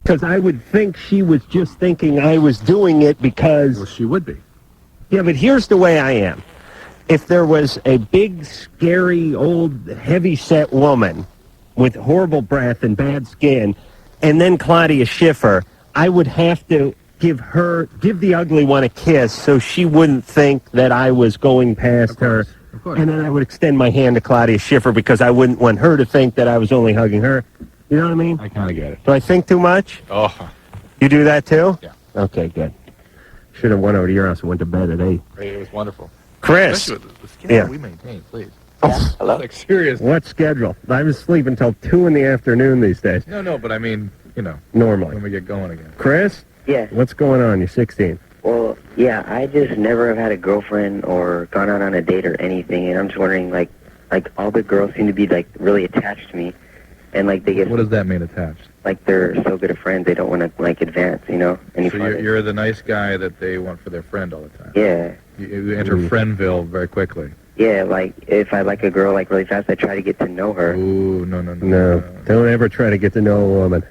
Because I would think she was just thinking I was doing it because... Well, she would be. Yeah, but here's the way I am. If there was a big, scary, old, heavy-set woman with horrible breath and bad skin, and then Claudia Schiffer, I would have to give the ugly one a kiss so she wouldn't think that I was going past her. Of course. And then I would extend my hand to Claudia Schiffer because I wouldn't want her to think that I was only hugging her. You know what I mean? I kind of get it. Do I think too much? Oh. You do that too? Yeah. Okay, good. Should have went over to your house and went to bed at 8. It was wonderful. Chris. Especially with the schedule we maintain, please. Hello? Like, serious. What schedule? I was asleep until 2 in the afternoon these days. No, but I mean, Normally. when we get going again. Chris? Yeah. What's going on? You're 16. Well, yeah, I just never have had a girlfriend or gone out on a date or anything, and I'm just wondering, like all the girls seem to be, like, really attached to me, and, like, they get... What does that mean, attached? Like, they're so good of friends, they don't want to, like, advance, any So farther. you're the nice guy that they want for their friend all the time. Yeah. You enter Friendville very quickly. Yeah, like, if I like a girl, like, really fast, I try to get to know her. Ooh, no. No. Don't ever try to get to know a woman.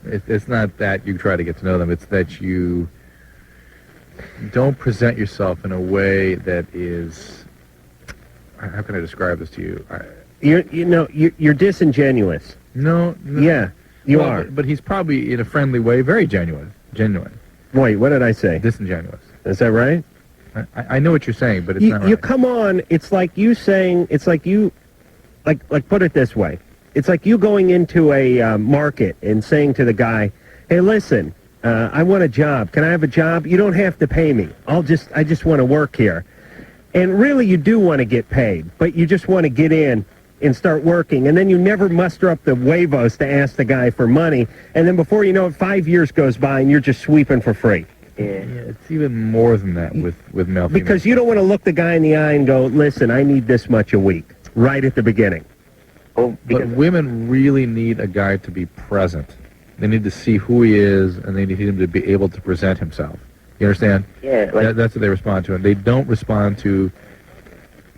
It's not that you try to get to know them. It's that you don't present yourself in a way that is... How can I describe this to you? You're disingenuous. No. Yeah, you are. But he's probably, in a friendly way, very genuine. Wait, what did I say? Disingenuous. Is that right? I know what you're saying, but it's not right. You come on, it's like you saying, it's like you, like put it this way. It's like you going into a market and saying to the guy, hey, listen, I want a job. Can I have a job? You don't have to pay me. I just want to work here. And really you do want to get paid, but you just want to get in and start working. And then you never muster up the huevos to ask the guy for money. And then before you know it, 5 years goes by and you're just sweeping for free. Yeah. It's even more than that with male. Because you don't want to look the guy in the eye and go, listen, I need this much a week, right at the beginning. Oh, But women really need a guy to be present. They need to see who he is, and they need him to be able to present himself. You understand? Yeah. That's what they respond to. And they don't respond to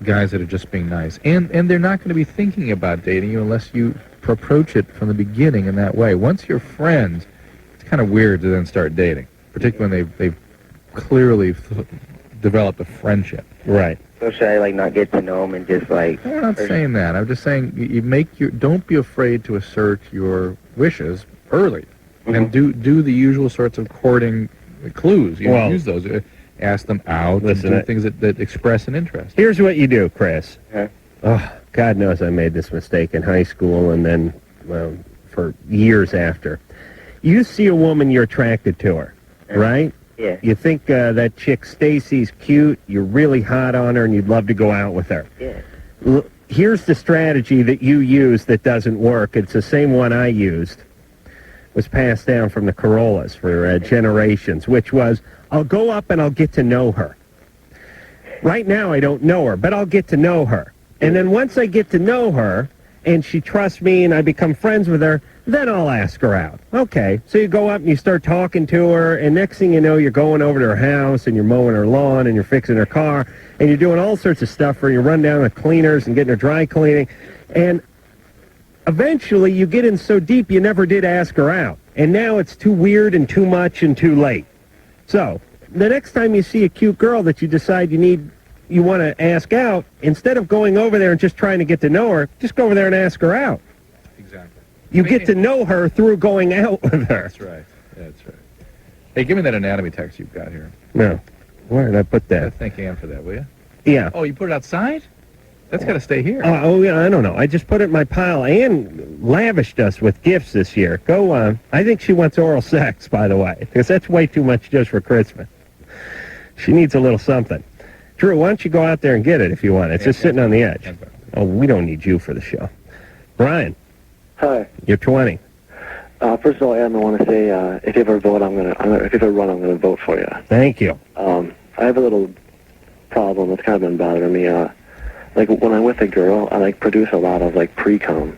guys that are just being nice. And they're not going to be thinking about dating you unless you approach it from the beginning in that way. Once you're friends, it's kind of weird to then start dating, particularly when they've clearly developed a friendship. Right. So should I, like, not get to know him and just, like... I'm not saying that. I'm just saying don't be afraid to assert your wishes early. And do the usual sorts of courting clues. You use those. Ask them out. Listen, and do things that express an interest. Here's what you do, Chris. Huh? Oh, God knows I made this mistake in high school and then, well, for years after. You see a woman, you're attracted to her, right? Yeah. You think that chick Stacy's cute, you're really hot on her, and you'd love to go out with her. Yeah. Here's the strategy that you use that doesn't work. It's the same one I used. It was passed down from the Carollas for generations, which was, I'll go up and I'll get to know her. Right now I don't know her, but I'll get to know her. And then once I get to know her, and she trusts me and I become friends with her, then I'll ask her out. Okay, so you go up and you start talking to her, and next thing you know, you're going over to her house, and you're mowing her lawn, and you're fixing her car, and you're doing all sorts of stuff for her. You run down the cleaners and getting her dry cleaning, and eventually you get in so deep you never did ask her out. And now it's too weird and too much and too late. So the next time you see a cute girl that you decide you want to ask out, instead of going over there and just trying to get to know her, just go over there and ask her out. Exactly. You get to know her through going out with her. That's right. Hey, give me that anatomy text you've got here. No. Where did I put that? Thank Ann for that, will you? Yeah. Oh, you put it outside? That's got to stay here. Yeah, I don't know. I just put it in my pile. Ann lavished us with gifts this year. Go on. I think she wants oral sex, by the way, because that's way too much just for Christmas. She needs a little something. Drew, why don't you go out there and get it if you want? It's just sitting on the edge. Oh, we don't need you for the show. Brian. Hi. You're 20. First of all, Adam, I want to say, if you ever vote, if you ever run, I'm gonna vote for you. Thank you. I have a little problem that's kind of been bothering me. Like when I'm with a girl, I produce a lot of pre-com.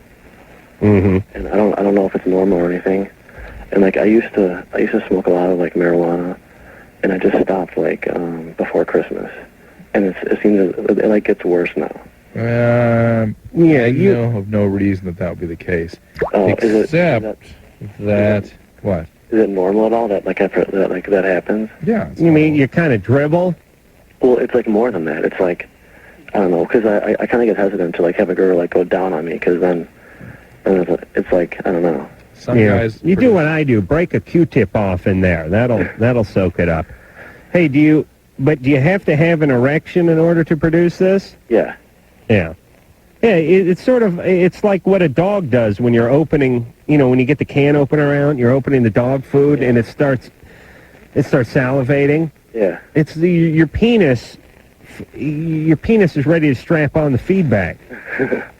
Mm-hmm. And I don't know if it's normal or anything. And I used to smoke a lot of marijuana, and I just stopped before Christmas. And it seems it gets worse now. I know of no reason that would be the case. Oh, Except that what? Is it normal at all that that happens? Yeah. You mean you kind of dribble? Well, it's like more than that. It's like, I don't know, because I kind of get hesitant to like have a girl like go down on me, because then it's like, I don't know. Some guys. You do what I do. Break a Q-tip off in there. That'll soak it up. Hey, do you have to have an erection in order to produce this? Yeah. Yeah. Yeah, it's like what a dog does when you're opening, when you get the can opener out, you're opening the dog food, and it starts salivating. Yeah. It's your penis is ready to strap on the feedback.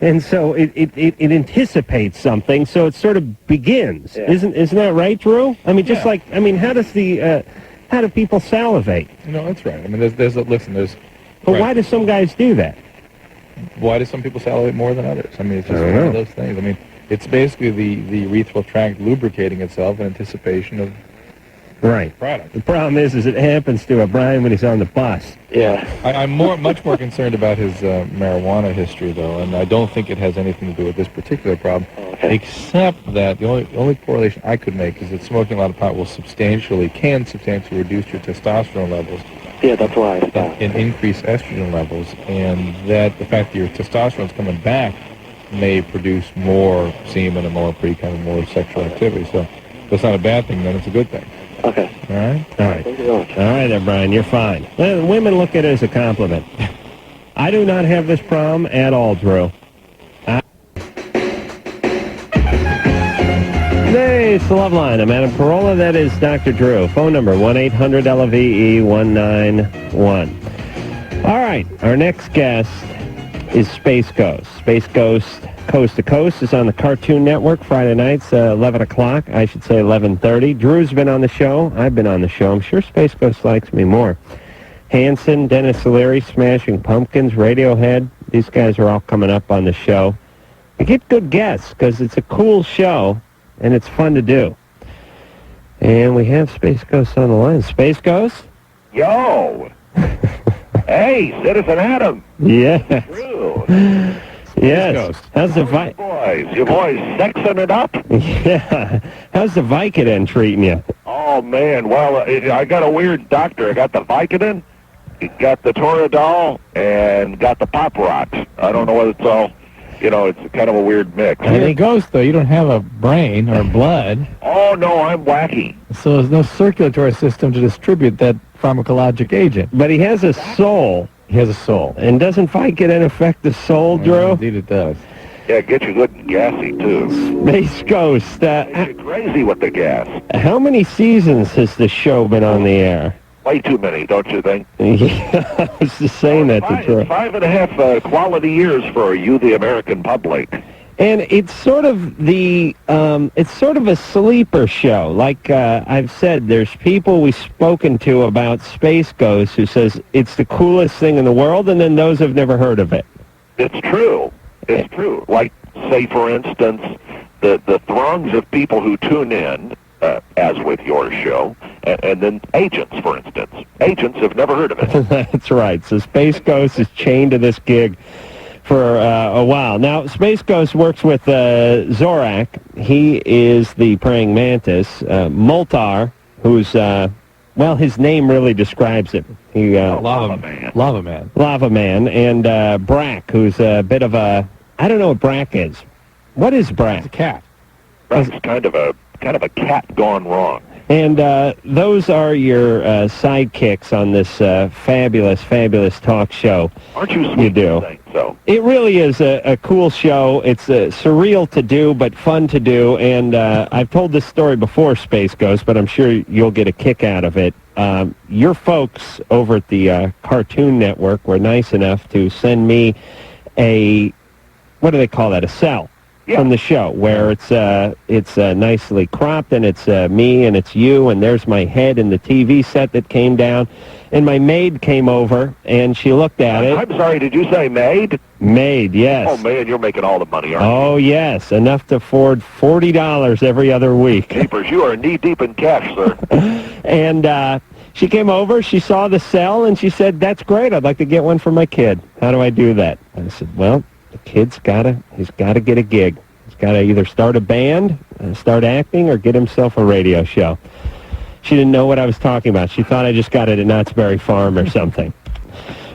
And so it anticipates something, so it sort of begins. Yeah. Isn't that right, Drew? I mean, just Yeah. how do people salivate? No, that's right. I mean, there's But right. why do some guys do that? Why do some people salivate more than others? I mean, it's just I one don't of know. those things. I mean, it's basically the urethral tract lubricating itself in anticipation of Right. product. The problem is it happens to Brian when he's on the bus. Yeah. I'm much more concerned about his marijuana history, though, and I don't think it has anything to do with this particular problem, except that the only correlation I could make is that smoking a lot of pot can substantially reduce your testosterone levels Yeah, that's why I stopped. and increase estrogen levels, and that the fact that your testosterone's coming back may produce more semen and more more sexual activity. So if it's not a bad thing, then it's a good thing. Okay. All right? All right. Thank you very much. All right there, Brian. You're fine. Well, women look at it as a compliment. I do not have this problem at all, Drew. Hey, it's the Loveline. I'm Adam Carolla. That is Dr. Drew. Phone number 1-800-LOVE-191. All right. Our next guest is Space Ghost. Space Ghost Coast to Coast is on the Cartoon Network Friday nights, 11 o'clock. I should say 11:30. Drew's been on the show. I've been on the show. I'm sure Space Ghost likes me more. Hanson, Dennis Leary, Smashing Pumpkins, Radiohead. These guys are all coming up on the show. I get good guests because it's a cool show and it's fun to do. And we have Space Ghost on the line. Space Ghost? Yo! Hey, Citizen Adam! Yeah. Drew! Yes. Ghost. How's the Your boys sexing it up? Yeah. How's the Vicodin treating you? Oh, man. Well, I got a weird doctor. I got the Vicodin, got the Toradol, and got the Pop Rocks. I don't know what it's all... it's kind of a weird mix. You're a ghost, though. You don't have a brain or blood, Oh, no, I'm wacky. so there's no circulatory system to distribute that pharmacologic agent. But he has a soul. He has a soul. And doesn't Vicodin affect the soul, Drew? Indeed it does. Yeah, get you good and gassy, too. Space Ghost. You're crazy with the gas. How many seasons has the show been on the air? Way too many, don't you think? Yeah, I was just saying that to Drew. 5.5 quality years for you, the American public. And it's sort of a sleeper show. Like I've said, there's people we've spoken to about Space Ghost who says it's the coolest thing in the world, and then those have never heard of it. It's true. It's true. Like, say, for instance, the throngs of people who tune in, as with your show, and then agents, for instance. Agents have never heard of it. That's right. So Space Ghost is chained to this gig for a while. Now, Space Ghost works with Zorak. He is the praying mantis. Moltar, who's, his name really describes it. He, Lava Man. Lava Man. Lava Man. And Brack, who's a bit of a... I don't know what Brack is. What is Brack? It's a cat. That's kind of a cat gone wrong. And those are your sidekicks on this fabulous, fabulous talk show. Aren't you sweet You do. to think so? It really is a cool show. It's surreal to do, but fun to do. And I've told this story before, Space Ghost, but I'm sure you'll get a kick out of it. Your folks over at the Cartoon Network were nice enough to send me what do they call that, a cell from the show, where it's nicely cropped, and it's me, and it's you, and there's my head in the TV set that came down. And my maid came over, and she looked at it. I'm sorry, did you say maid? Maid, yes. Oh, man, you're making all the money, aren't you? Oh, yes, enough to afford $40 every other week. Keepers, you are knee-deep in cash, sir. And she came over, she saw the cell, and she said, "That's great, I'd like to get one for my kid. How do I do that?" I said, "Well, the kid's he's gotta get a gig. He's Got to either start a band, start acting, or get himself a radio show. She didn't know what I was talking about. She thought I just got it at Knott's Berry Farm or something.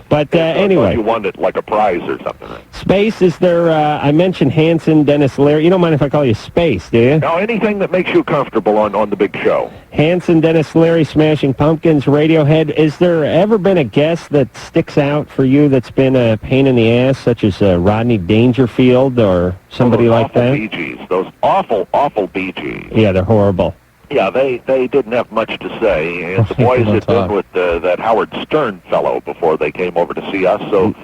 But anyway. You won it like a prize or something, right? Space is there. I mentioned Hanson, Dennis Leary. You don't mind if I call you Space, do you? No, anything that makes you comfortable on the big show. Hanson, Dennis Leary, Smashing Pumpkins, Radiohead. Is there ever been a guest that sticks out for you that's been a pain in the ass, such as Rodney Dangerfield or somebody like that? Bee Gees. Those awful Bee Gees. Yeah, they're horrible. Yeah, they didn't have much to say, and the boys had been with that Howard Stern fellow before they came over to see us, so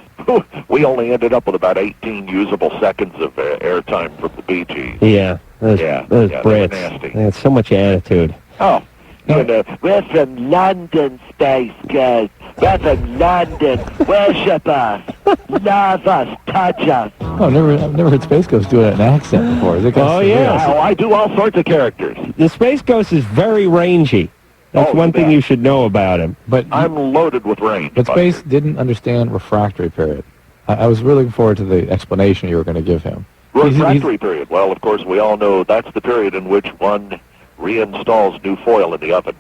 we only ended up with about 18 usable seconds of airtime from the Bee Gees. Yeah, those Brits. Brits. Nasty. They had so much attitude. Oh. And, we're from London, Space Ghost. We're from London. Worship us. Love us. Touch us. Oh, I've never heard Space Ghost do an accent before. Is it yeah. Oh, I do all sorts of characters. The Space Ghost is very rangy. That's one thing you should know about him. But I'm loaded with range. But Space didn't understand refractory period. I was really looking forward to the explanation you were going to give him. Refractory period. Well, of course, we all know that's the period in which one reinstalls new foil in the oven.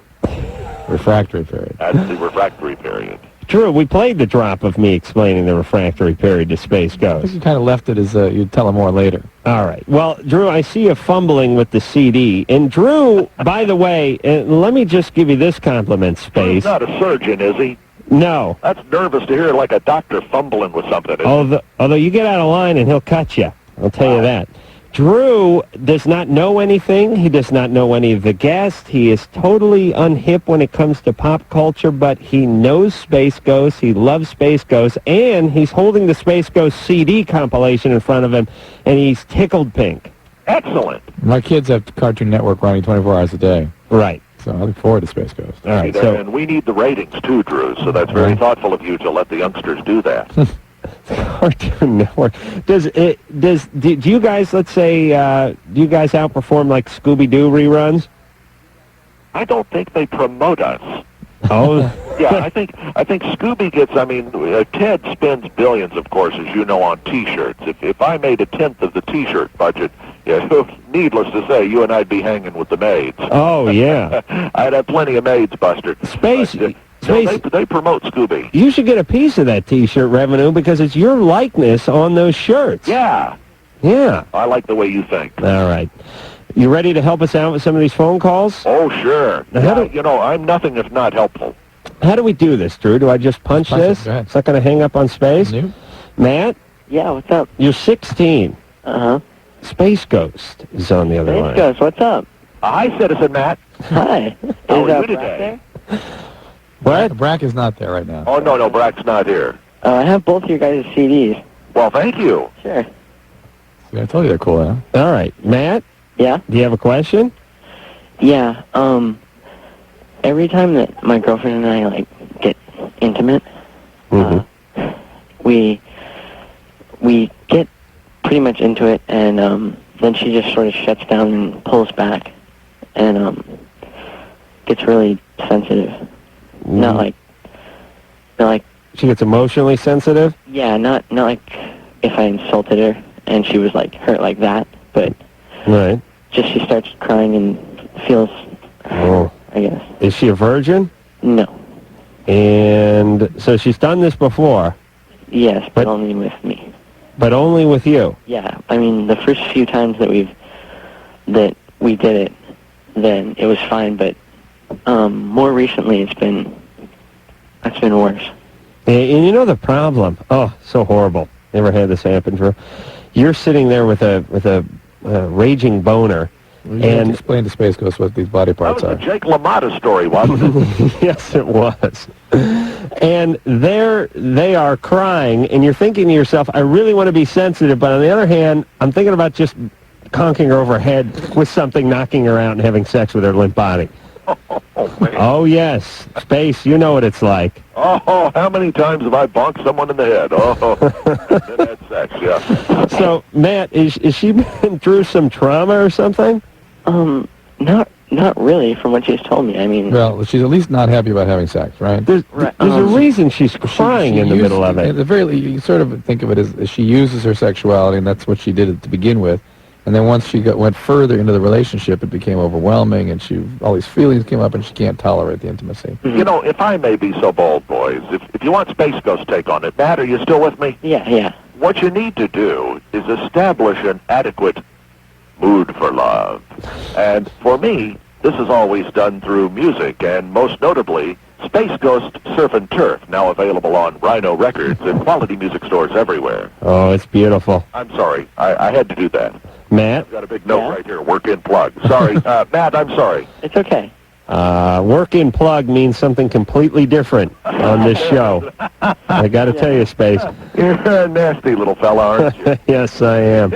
Refractory period. That's the refractory period. True, we played the drop of me explaining the refractory period to Space I Ghost. think you kind of left it as you'd tell him more later. All right. Well, Drew, I see you fumbling with the CD. And Drew, by the way, let me just give you this compliment, Space. He's not a surgeon, is he? No. That's nervous to hear, like a doctor fumbling with something. Although you get out of line and he'll cut you. I'll tell you that. Drew does not know anything. He does not know any of the guests. He is totally unhip when it comes to pop culture, but he knows Space Ghost. He loves Space Ghost, and he's holding the Space Ghost CD compilation in front of him, and he's tickled pink. Excellent. My kids have Cartoon Network running 24 hours a day. Right. So I look forward to Space Ghost. All right. And we need the ratings, too, Drew, so that's very thoughtful of you to let the youngsters do that. Cartoon Network. Do you guys, let's say, do you guys outperform like Scooby-Doo reruns? I don't think they promote us. Oh. Yeah, I think Scooby gets, Ted spends billions, of course, as you know, on T-shirts. If I made a tenth of the T-shirt budget, needless to say, you and I'd be hanging with the maids. Oh, yeah. I'd have plenty of maids, Buster. Space. They promote Scooby. You should get a piece of that T-shirt revenue because it's your likeness on those shirts. Yeah. Yeah. I like the way you think. All right. You ready to help us out with some of these phone calls? Oh, sure. Now, I'm nothing if not helpful. How do we do this, Drew? Do I just punch this? It's not going to hang up on Space? Nope. Matt? Yeah, what's up? You're 16. Uh-huh. Space Ghost is on the other line. Space Ghost, what's up? Hi, Citizen Matt. Hi. How are you Brack today? there? What? Brack is not there right now. Oh, no, Brack's not here. I have both your guys' CDs. Well, thank you. Sure. See, I told you they're cool, huh? All right. Matt? Yeah? Do you have a question? Yeah, every time that my girlfriend and I, get intimate, we get pretty much into it, and, then she just sort of shuts down and pulls back, and, gets really sensitive. Not like... She gets emotionally sensitive? Yeah, not like if I insulted her and she was, hurt like that, but... Right. Just she starts crying and feels... Oh. I guess. Is she a virgin? No. And so she's done this before? Yes, but only with me. But only with you? Yeah, the first few times that we did it, then it was fine, but more recently it's been worse. And you know the problem? Oh, so horrible. Never had this happen, Drew. You're sitting there with a raging boner. Well, you have to explain to Space Ghost what these body parts That are. was a Jake LaMotta story, wasn't it? Yes, it was. And there they are crying, and you're thinking to yourself, I really want to be sensitive, but on the other hand, I'm thinking about just conking her over her head with something, knocking her out, and having sex with her limp body. Oh, man. Oh, yes. Space, you know what it's like. Oh, how many times have I bonked someone in the head? Oh, then had sex, yeah. So, Matt, is she been through some trauma or something? Not really, from what she's told me. Well, she's at least not happy about having sex, right? There's a reason she's crying in the middle of it. At the very least, you sort of think of it as she uses her sexuality, and that's what she did to begin with, And then once she went further into the relationship, it became overwhelming, and all these feelings came up, and she can't tolerate the intimacy. You know, if I may be so bold, boys, if you want Space Ghost take on it, Matt, are you still with me? Yeah. What you need to do is establish an adequate mood for love. And for me, this is always done through music, and most notably, Space Ghost Surf and Turf, now available on Rhino Records and quality music stores everywhere. Oh, it's beautiful. I'm sorry. I had to do that. Matt? I've got a big note right here, work in plug. Sorry. Matt, I'm sorry. It's okay. Work in plug means something completely different on this show. I got to tell you, Space. You're a nasty little fella, aren't you? Yes, I am.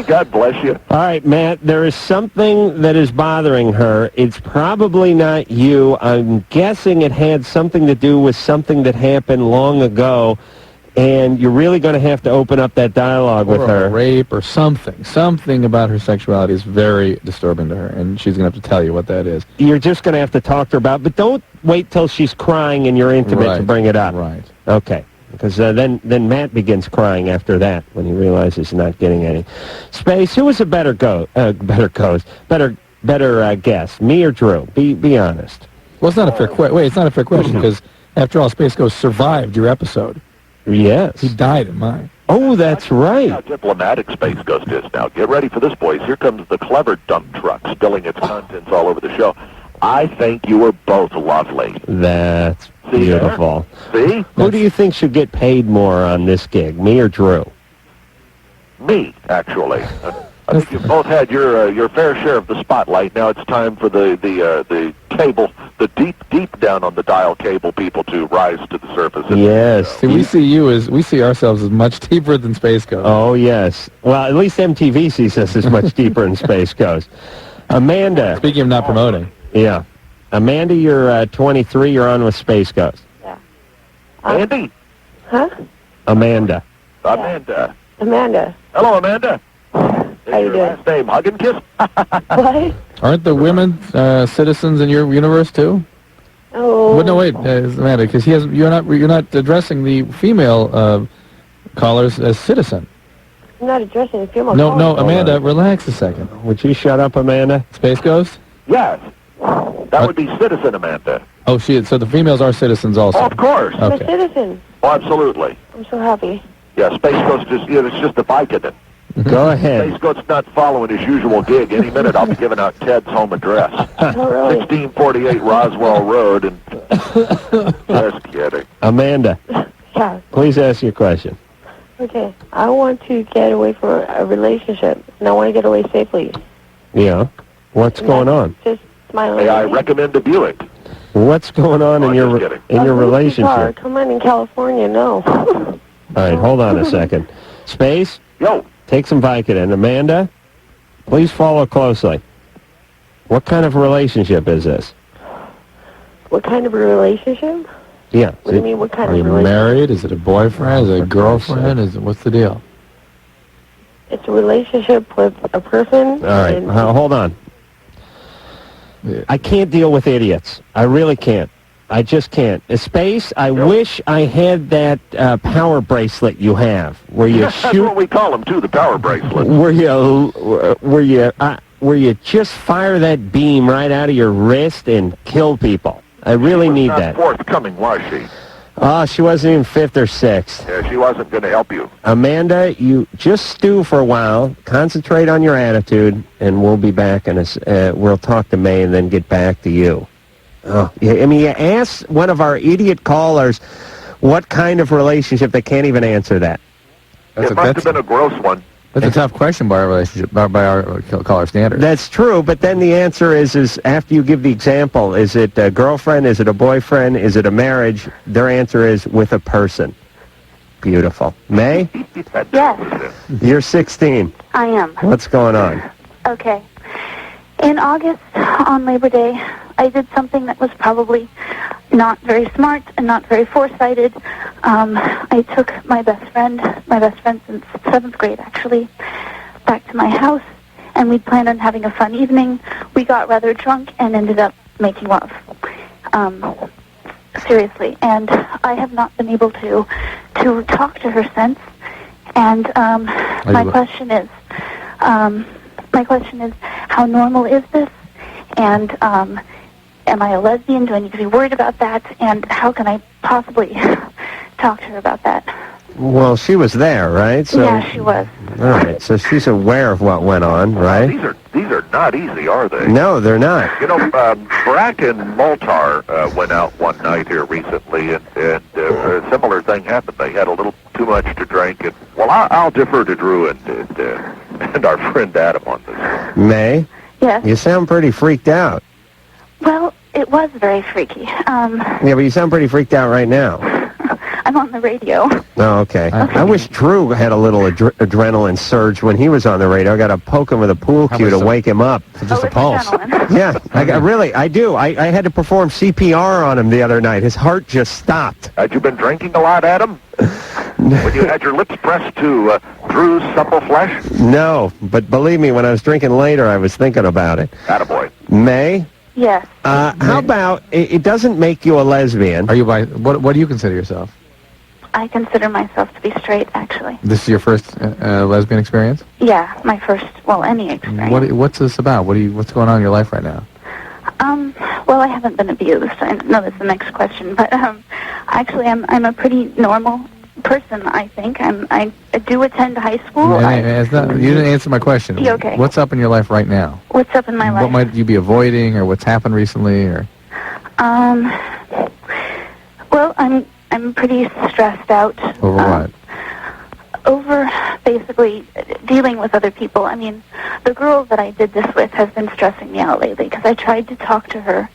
God bless you. All right, Matt, there is something that is bothering her. It's probably not you. I'm guessing it had something to do with something that happened long ago, and you're really going to have to open up that dialogue with Or her. a rape or something. Something about her sexuality is very disturbing to her, and she's going to have to tell you what that is. You're just going to have to talk to her about it, but don't wait till she's crying and you're intimate to bring it up. Right. Okay. Because then Matt begins crying after that when he realizes he's not getting any. Space, who was a better guest, me or Drew? Be honest. Well, it's not a fair it's not a fair question, because after all, Space Ghost survived your episode. Yes. He died in mine. Oh, that's right. How diplomatic Space Ghost is now. Get ready for this, boys. Here comes the clever dump truck spilling its contents all over the show. I think you were both lovely. That's beautiful. See? Who do you think should get paid more on this gig, me or Drew? Me, actually. I think you've both had your fair share of the spotlight. Now it's time for the cable, the deep down on the dial cable people to rise to the surface. Yes. See, we see ourselves as much deeper than Space Ghost. Oh, yes. Well, at least MTV sees us as much deeper than Space Ghost. Amanda. Speaking of not promoting. Yeah. Amanda, you're 23. You're on with Space Ghost. Yeah. Andy? Huh? Amanda. Amanda. Amanda. Hello, Amanda. How you doing? Last name, Hug and Kiss? What? Aren't the women citizens in your universe too? Oh. Well, no, wait, Amanda, because you're not addressing the female callers as citizen. I'm not addressing the female. No, Amanda, relax a second. Would you shut up, Amanda? Space Ghost? Yes. That would be Citizen Amanda. Oh, so the females are citizens also. Oh, of course. I'm a Okay. citizen. Oh, absolutely. I'm so happy. Yeah, Space Ghost it's just a Vicodin. Go ahead. Space Ghost's not following his usual gig. Any minute I'll be giving out Ted's home address. Oh, really? 1648 Roswell Road, and just kidding. Amanda, Yeah. please ask your question. Okay. I want to get away from a relationship, and I want to get away safely. Yeah. What's going on? Just smiling. May I recommend a Buick? What's going on in Oh, your just kidding. in your relationship? Come on, in California, no. All right, hold on a second. Space, Yo, take some Vicodin. Amanda, please follow closely. What kind of relationship is this? What kind of a relationship? Yeah. What do you mean, what kind Are of you relationship? married? Is it a boyfriend? Is it a girlfriend? What's the deal? It's a relationship with a person. All right, and- hold on. I can't deal with idiots. I really can't. I just can't. Space, I wish I had that power bracelet you have, where you that's shoot, what we call them too, the power bracelet. where you just fire that beam right out of your wrist and kill people. I really need Not that. forthcoming, was she? Oh, she wasn't even fifth or sixth. Yeah, she wasn't going to help you. Amanda, you just stew for a while, concentrate on your attitude, and we'll be back, and we'll talk to May and then get back to you. Oh, yeah, I mean, you ask one of our idiot callers what kind of relationship, they can't even answer that. It must have been a gross one. That's a tough question by our relationship, by our caller standards. That's true, but then the answer is after you give the example, is it a girlfriend, is it a boyfriend, is it a marriage? Their answer is with a person. Beautiful. May, Yes, you're 16. I am. What's going on? Okay. In August, on Labor Day, I did something that was probably not very smart and not very foresighted. I took my best friend since 7th grade actually, back to my house, and we'd planned on having a fun evening. We got rather drunk and ended up making love. Seriously. And I have not been able to talk to her since. And my question is, my question is, how normal is this? And am I a lesbian? Do I need to be worried about that? And how can I possibly talk to her about that? Well, she was there, right? So, Yeah, she was. All right, so she's aware of what went on, right? These are not easy, are they? No, they're not. You know, Brack and Moltar went out one night here recently, and a similar thing happened. They had a little too much to drink, and well, I'll defer to Drew and our friend Adam on this. May? Yes. You sound pretty freaked out. Well, it was very freaky. Yeah, but you sound pretty freaked out right now. I'm on the radio. Oh, okay. I wish Drew had a little adrenaline surge when he was on the radio. I got to poke him with a pool cue to wake him up. Just a pulse. Yeah, I do. I had to perform CPR on him the other night. His heart just stopped. Had you been drinking a lot, Adam? When you had your lips pressed to Drew's supple flesh? No, but believe me, when I was drinking later, I was thinking about it. Attaboy. May? Yes. How about, it doesn't make you a lesbian. Are you what do you consider yourself? I consider myself to be straight, actually. This is your first lesbian experience? Yeah, my first, any experience. What's this about? What's going on in your life right now? Well, I haven't been abused. I know that's the next question, but actually, I'm a pretty normal person. I think I do attend high school. You didn't answer my question. Yeah, okay. What's up in your life right now? What's up in my life? What might you be avoiding, or what's happened recently, or? Well, I'm pretty stressed out. Over what? Over basically dealing with other people. I mean, the girl that I did this with has been stressing me out lately because I tried to talk to her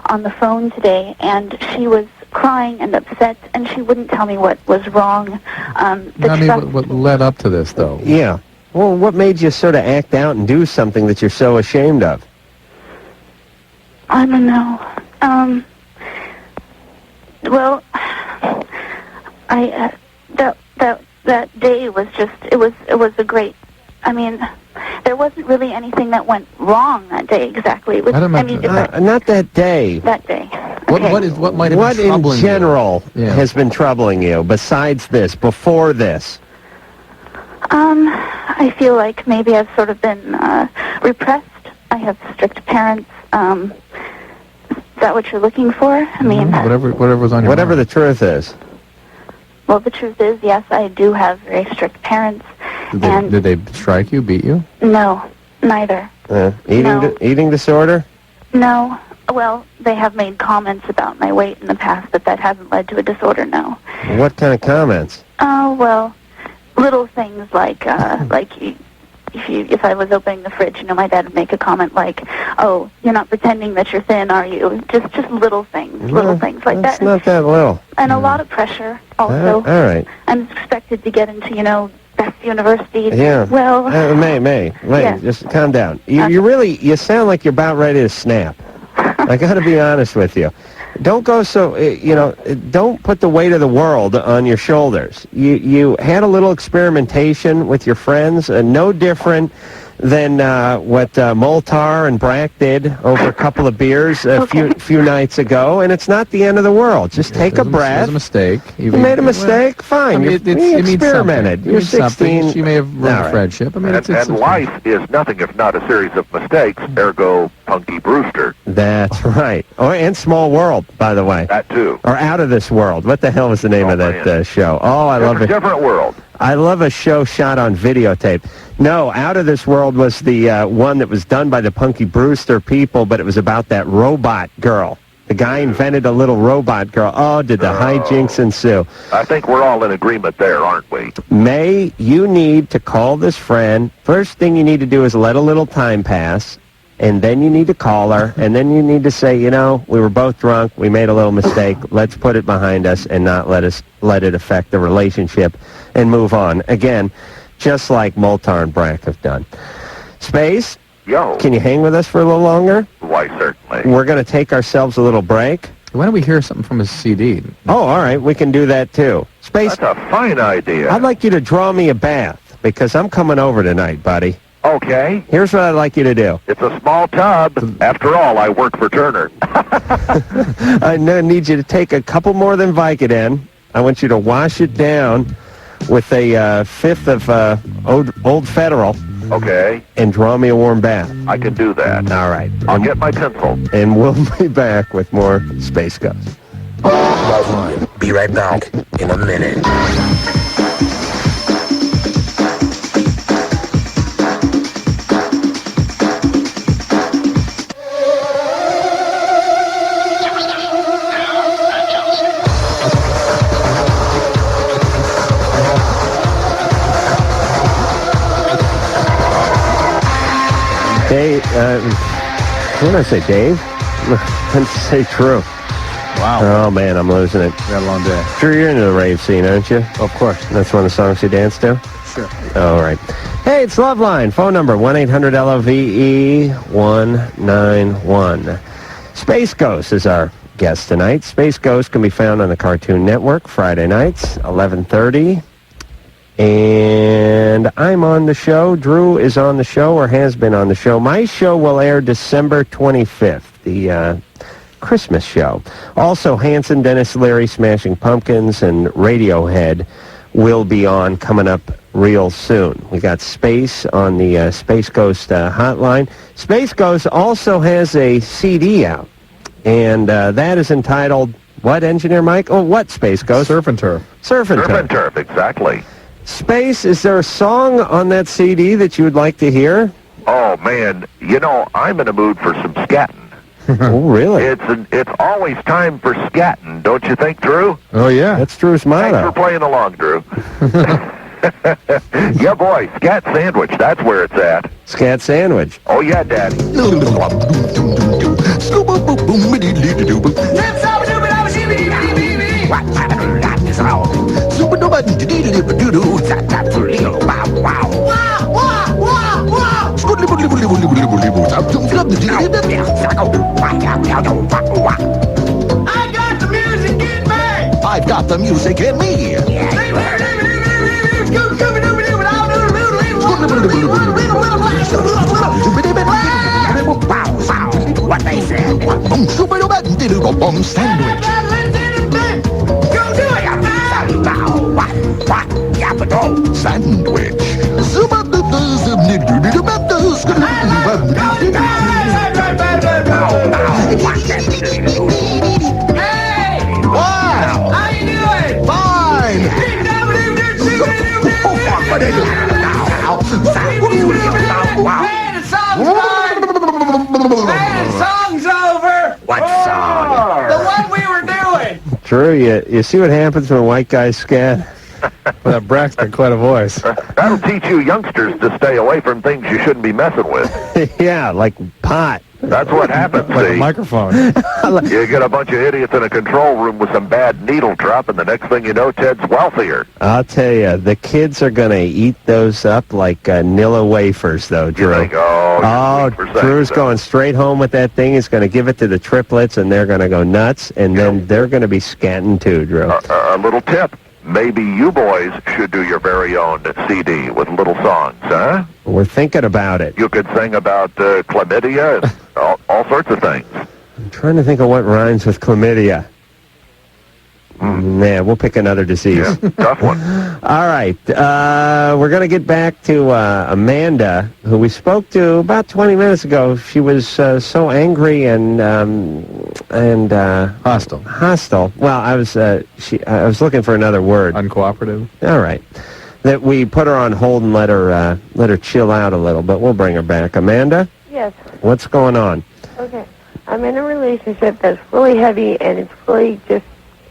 on the phone today, and she was crying and upset, and she wouldn't tell me what was wrong. What led up to this, though? Yeah. Well, what made you sort of act out and do something that you're so ashamed of? I don't know. Well, that day was just it was a great. I mean, there wasn't really anything that went wrong that day exactly. It was, not that day. That day. Okay. What might have been troubling in general you? has been troubling you besides this? Before this? I feel like maybe I've sort of been repressed. I have strict parents. Is that what you're looking for? I mean, whatever was on your whatever mind. the truth is. Well, the truth is, yes, I do have very strict parents. Did they strike you, beat you? No, neither. Eating disorder? No. Well, they have made comments about my weight in the past, but that hasn't led to a disorder, no. What kind of comments? Oh, well, little things like if I was opening the fridge, my dad would make a comment like, "Oh, you're not pretending that you're thin, are you?" Just little things like that. It's not that little. And a lot of pressure also. All right. I'm expected to get into, best university. Yeah. Well. May, yeah. Just calm down. You sound like you're about ready to snap. I got to be honest with you. Don't go so, don't put the weight of the world on your shoulders. You had a little experimentation with your friends, no different than what Moltar and Brack did over a couple of beers a few nights ago, and it's not the end of the world. Just take a breath. It was a mistake. You made a mistake? Fine. You experimented. You're 16. She may have ruined a friendship. And life is nothing if not a series of mistakes, ergo Punky Brewster. That's right. Oh, and Small World, by the way. That too. Or Out of This World. What the hell was the name of that show? Oh, I love it. Different World. I love a show shot on videotape. No, Out of This World was the one that was done by the Punky Brewster people, but it was about that robot girl. The guy invented a little robot girl. Oh, did the hijinks ensue. I think we're all in agreement there, aren't we? May, you need to call this friend. First thing you need to do is let a little time pass, and then you need to call her, and then you need to say, we were both drunk, we made a little mistake, let's put it behind us and not let it affect the relationship and move on. Again, just like Moltar and Brack have done. Space? Yo. Can you hang with us for a little longer? Why, certainly. We're going to take ourselves a little break. Why don't we hear something from his CD? Oh, all right. We can do that, too. Space? That's a fine idea. I'd like you to draw me a bath, because I'm coming over tonight, buddy. Okay. Here's what I'd like you to do. It's a small tub. After all, I work for Turner. I need you to take a couple more than Vicodin. I want you to wash it down with a fifth of Old Federal. Okay, and draw me a warm bath. I can do that. All right. I'll get my pencil. And we'll be back with more Space Ghost. Loveline. Be right back in a minute. Dave, what did I say, Dave? I meant to say Drew. Wow. Oh, man, I'm losing it. We got a long day. Drew, you're into the rave scene, aren't you? Of course. That's one of the songs you dance to? Sure. All right. Hey, it's Loveline. Phone number 1-800-LOVE-191. Space Ghost is our guest tonight. Space Ghost can be found on the Cartoon Network Friday nights, 11:30. And I'm on the show. Drew is on the show or has been on the show. My show will air December 25th, the Christmas show. Also, Hanson, Dennis Leary, Smashing Pumpkins, and Radiohead will be on coming up real soon. We got Space on the Space Ghost hotline. Space Ghost also has a CD out, and that is entitled, what, Engineer Mike? Oh, what, Space Ghost? Surf and Turf. Surf and Turf. Turf, exactly. Space, is there a song on that CD that you would like to hear? Oh, man, you know, I'm in a mood for some scatting. Oh, really? It's always time for scatting, don't you think, Drew? Oh, yeah. That's Drew's Thanks motto. for playing along, Drew. Yeah, boy, scat sandwich, that's where it's at. Scat Sandwich. Oh, yeah, Daddy. I got the music in me. I've got the music in me. What they said. Sandwich. Go do it. Sandwich. Hey! Wow! How you doing? Fine! Man, the song's fine. Man, the song's over. What song? The one we were doing. Drew, you see what happens when white guys scat? Well, that Braxton, quite a voice. That'll teach you youngsters to stay away from things you shouldn't be messing with. Yeah, like pot. That's what happens, Like a see. microphone. You get a bunch of idiots in a control room with some bad needle drop, and the next thing you know, Ted's wealthier. I'll tell you, the kids are going to eat those up like Nilla wafers, though, Drew. You think, oh, Oh, you're sweet for saying Drew's so. going straight home with that thing. He's going to give it to the triplets, and they're going to go nuts, and then they're going to be scatting too, Drew. A little tip. Maybe you boys should do your very own CD with little songs, huh? We're thinking about it. You could sing about chlamydia and all sorts of things. I'm trying to think of what rhymes with chlamydia. Nah, we'll pick another disease. Yeah, tough one. All right. We're going to get back to Amanda, who we spoke to about 20 minutes ago. She was so angry and hostile. Well, I was looking for another word. Uncooperative. All right. That we put her on hold and let her chill out a little, but we'll bring her back. Amanda, Yes. what's going on? Okay. I'm in a relationship that's really heavy, and it's really just,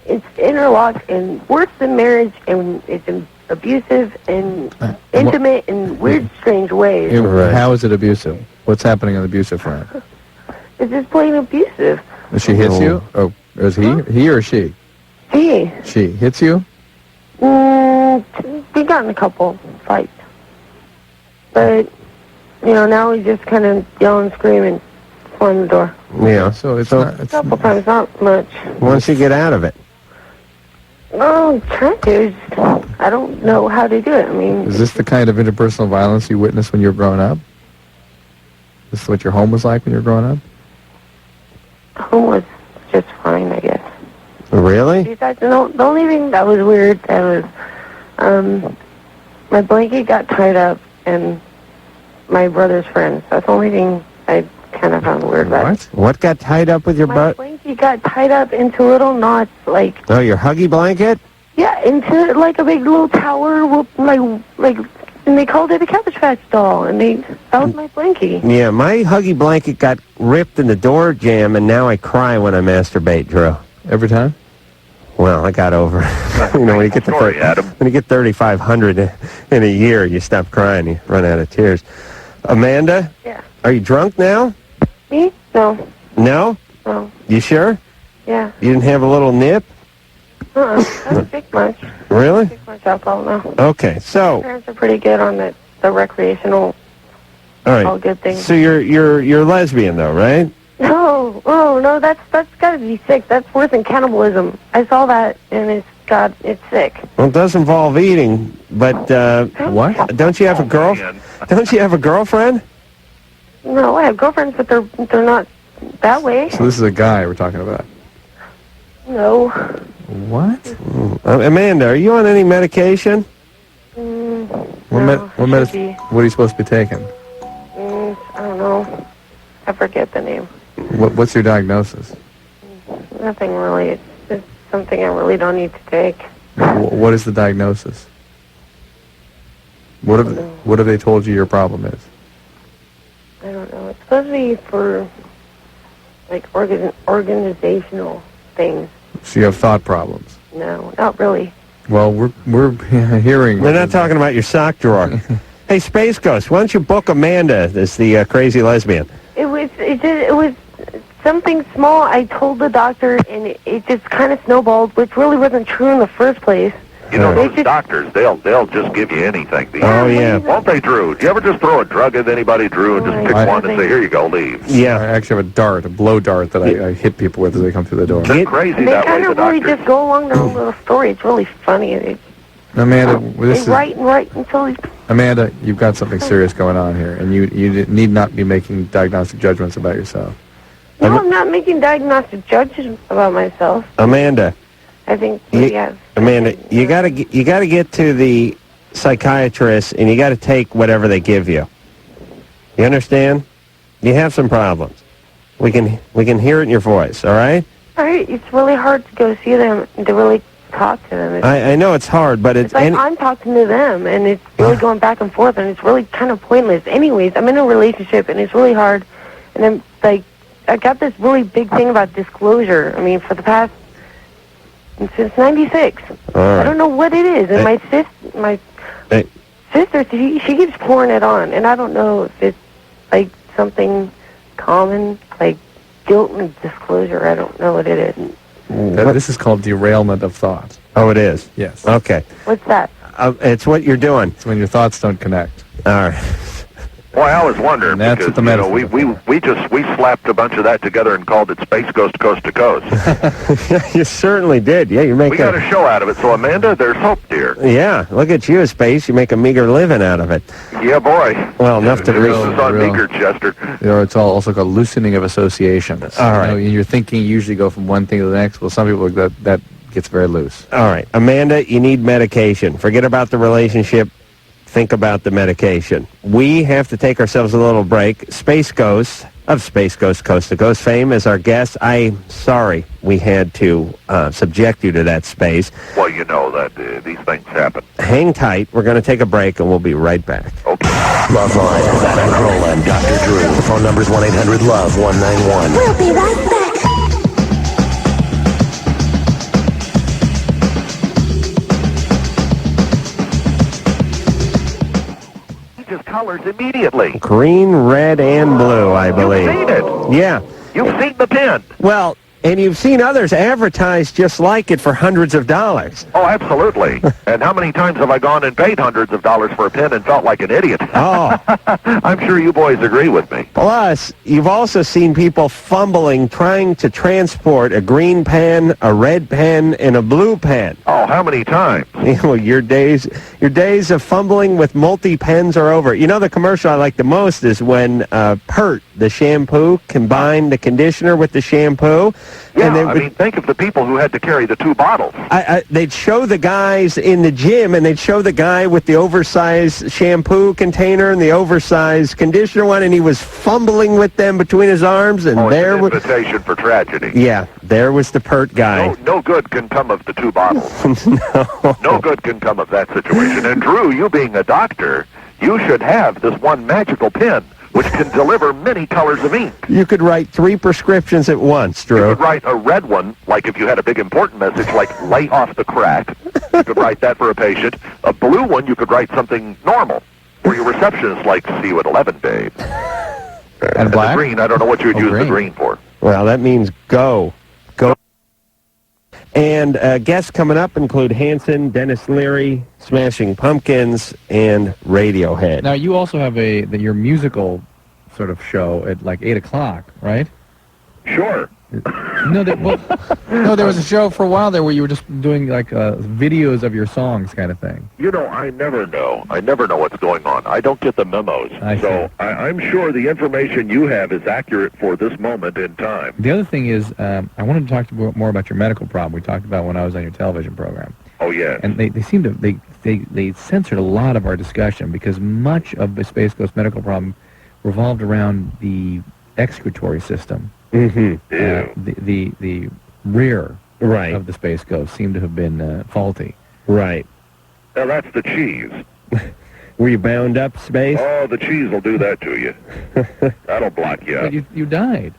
it's interlocked and worse than marriage, and it's abusive and intimate in weird, strange ways. Right. How is it abusive? What's happening on the abusive front? It's just plain abusive. She hits you? Oh, is he or she? He, She hits you? we got in a couple fights. But, now he's just kind of yelling, screaming, on the door. Yeah. So it's So- not. A It's, couple times, not much. Once you get out of it. Oh, I'm trying to. It's just, I don't know how to do it. I mean, is this the kind of interpersonal violence you witnessed when you were growing up? This is what your home was like when you were growing up? home was just fine, I guess. Really? Besides, the only thing that was weird, that was, my blanket got tied up, and my brother's friends. That's the only thing I kind of found weird about it. What got tied up with your My butt? blanket got tied up into little knots, like, Oh, your huggy blanket? yeah, into like a big little tower, with, like, and they called it a Cabbage Patch doll, and that was my blankie. Yeah, my huggy blanket got ripped in the door jamb, and now I cry when I masturbate, Drew. Every time? Well, I got over it. You know, when you get to Sorry, Adam. when you get 3,500 in a year, you stop crying, you run out of tears. Amanda? Yeah. Are you drunk now? Me? No. No? No. You sure? Yeah. You didn't have a little nip? I don't drink much. Really? Drink much alcohol, no. Okay, My so parents are pretty good on the recreational, all right. all good things. So you're lesbian though, right? No, no, that's got to be sick. That's worse than cannibalism. I saw that, and it's sick. Well, it does involve eating, but What? don't you have a girl? Man. Don't you have a girlfriend? No, I have girlfriends, but they're not that way. So this is a guy we're talking about. No. What? Amanda, are you on any medication? What should be. what are you supposed to be taking? I don't know. I forget the name. What's your diagnosis? Nothing really. It's something I really don't need to take. What is the diagnosis? What have they told you your problem is? I don't know. It's supposed to be for like organizational things. So you have thought problems. No, not really. Well, we're hearing. We're not talking about your sock drawer. Hey, Space Ghost, why don't you book Amanda as the crazy lesbian? It was something small. I told the doctor, and it just kind of snowballed, which really wasn't true in the first place. You know, They those just- doctors, they'll just give you anything. Oh, yeah. Won't they, Drew? Do you ever just throw a drug at anybody, Drew, and just pick Right. one and say, here you go, leave? Yeah. I actually have a dart, a blow dart that I hit people with as they come through the door. They're crazy They that way, kind the of really doctors. just go along their own little story. It's really funny. Amanda, They write and write until Amanda, you've got something serious going on here, and you need not be making diagnostic judgments about yourself. No, I'm not making diagnostic judgments about myself. Amanda, I think we have. Amanda, you gotta get to the psychiatrist, and you gotta take whatever they give you. You understand? You have some problems. We can hear it in your voice. All right? All right, it's really hard to go see them and to really talk to them. I know it's hard, but It's like I'm talking to them, and it's really going back and forth, and it's really kind of pointless. Anyways, I'm in a relationship, and it's really hard. And I'm like, I got this really big thing about disclosure. I mean, for the past since '96, All right. I don't know what it is. And my sister, she keeps pouring it on, and I don't know if it's like something common, like guilt and disclosure. I don't know what it is. This is called derailment of thought. Oh, it is. Yes. Okay. What's that? It's what you're doing. It's when your thoughts don't connect. All right. Boy, I was wondering And that's because what the metaphor we slapped a bunch of that together and called it Space Ghost Coast to Coast. You certainly did. Yeah, you make We got a show out of it. So Amanda, there's hope, dear. Yeah, look at you, Space. You make a meager living out of it. Yeah, boy. Well, enough to This reach. is on real. Meeker, Chester. It's also called loosening of associations. All right. You know, your thinking usually go from one thing to the next. Well, some people that gets very loose. All right, Amanda, you need medication. Forget about the relationship. Think about the medication. We have to take ourselves a little break. Space Ghost of Space Ghost Coast to Coast fame is our guest. I'm sorry we had to subject you to that space. Well, you know that these things happen. Hang tight. We're going to take a break, and we'll be right back. Okay. Loveline with Adam Carolla and Dr. Drew. Phone number's 1-800-LOVE-191. We'll be right back. Just colors immediately. Green, red, and blue, I believe. You've seen it. Yeah. You've seen the pen. Well, and you've seen others advertise just like it for hundreds of dollars. Oh, absolutely. And how many times have I gone and paid hundreds of dollars for a pen and felt like an idiot? Oh. I'm sure you boys agree with me. Plus, you've also seen people fumbling trying to transport a green pen, a red pen, and a blue pen. Oh, how many times? You know, your days of fumbling with multi-pens are over. You know, the commercial I like the most is when Pert, the shampoo, combined the conditioner with the shampoo. Yeah, And they I would, mean, think of the people who had to carry the 2 bottles. they'd show the guys in the gym, and they'd show the guy with the oversized shampoo container and the oversized conditioner one, and he was fumbling with them between his arms, and there it's was... an invitation for tragedy. Yeah, there was the pert guy. No good can come of the 2 bottles. No. No good can come of that situation. And Drew, you being a doctor, you should have this one magical pen which can deliver many colors of ink. You could write 3 prescriptions at once, Drew. You could write a red one, like if you had a big important message, like lay off the crack. You could write that for a patient. A blue one, you could write something normal. Or your receptionist, like, see you at 11, babe. And black? The green, I don't know what you would use the green for. Well, that means go. Go. And guests coming up include Hanson, Dennis Leary, Smashing Pumpkins, and Radiohead. Now, you also have your musical sort of show at like 8 o'clock, right? Sure. No, there was a show for a while there where you were just doing like videos of your songs kind of thing. You know, I never know. I never know what's going on. I don't get the memos. I'm sure the information you have is accurate for this moment in time. The other thing is, I wanted to talk more about your medical problem. We talked about when I was on your television program. Oh, yeah. And they seem to, they censored a lot of our discussion because much of the Space Ghost medical problem revolved around the excretory system. Mm-hmm. The rear right. of the Space Ghost seemed to have been faulty. Right. Now, that's the cheese. Were you bound up, Space? Oh, the cheese will do that to you. That'll block you up. But you died.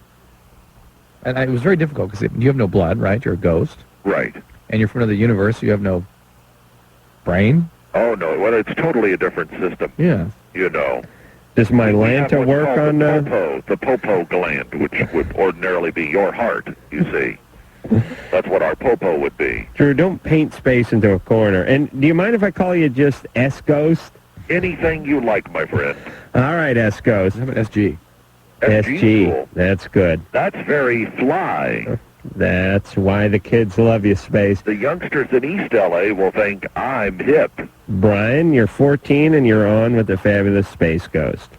And it was very difficult because you have no blood, right? You're a ghost. Right. And you're from another universe, so you have no brain. Oh, no. Well, it's totally a different system. Yeah. You know. Does my lanta work on... The popo gland, which would ordinarily be your heart, you see. That's what our popo would be. Drew, don't paint Space into a corner. And do you mind if I call you just S-Ghost? Anything you like, my friend. All right, S-Ghost. How about SG? SG. Cool. That's good. That's very fly. That's why the kids love you, Space. The youngsters in East L.A. will think I'm hip. Brian, you're 14 and you're on with the fabulous Space Ghost.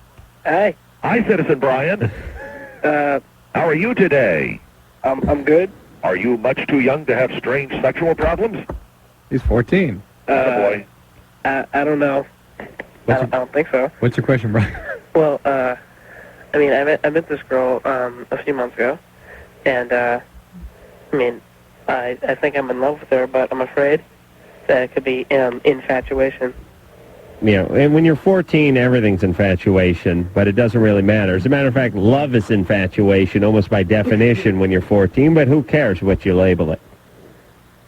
Hey. Hi, Citizen Brian. How are you today? I'm good. Are you much too young to have strange sexual problems? He's 14. Boy. I don't know. I don't think so. What's your question, Brian? Well, I mean, I met this girl a few months ago, and I mean, I think I'm in love with her, but I'm afraid that it could be infatuation. Yeah, and when you're 14, everything's infatuation, but it doesn't really matter. As a matter of fact, love is infatuation almost by definition when you're 14, but who cares what you label it?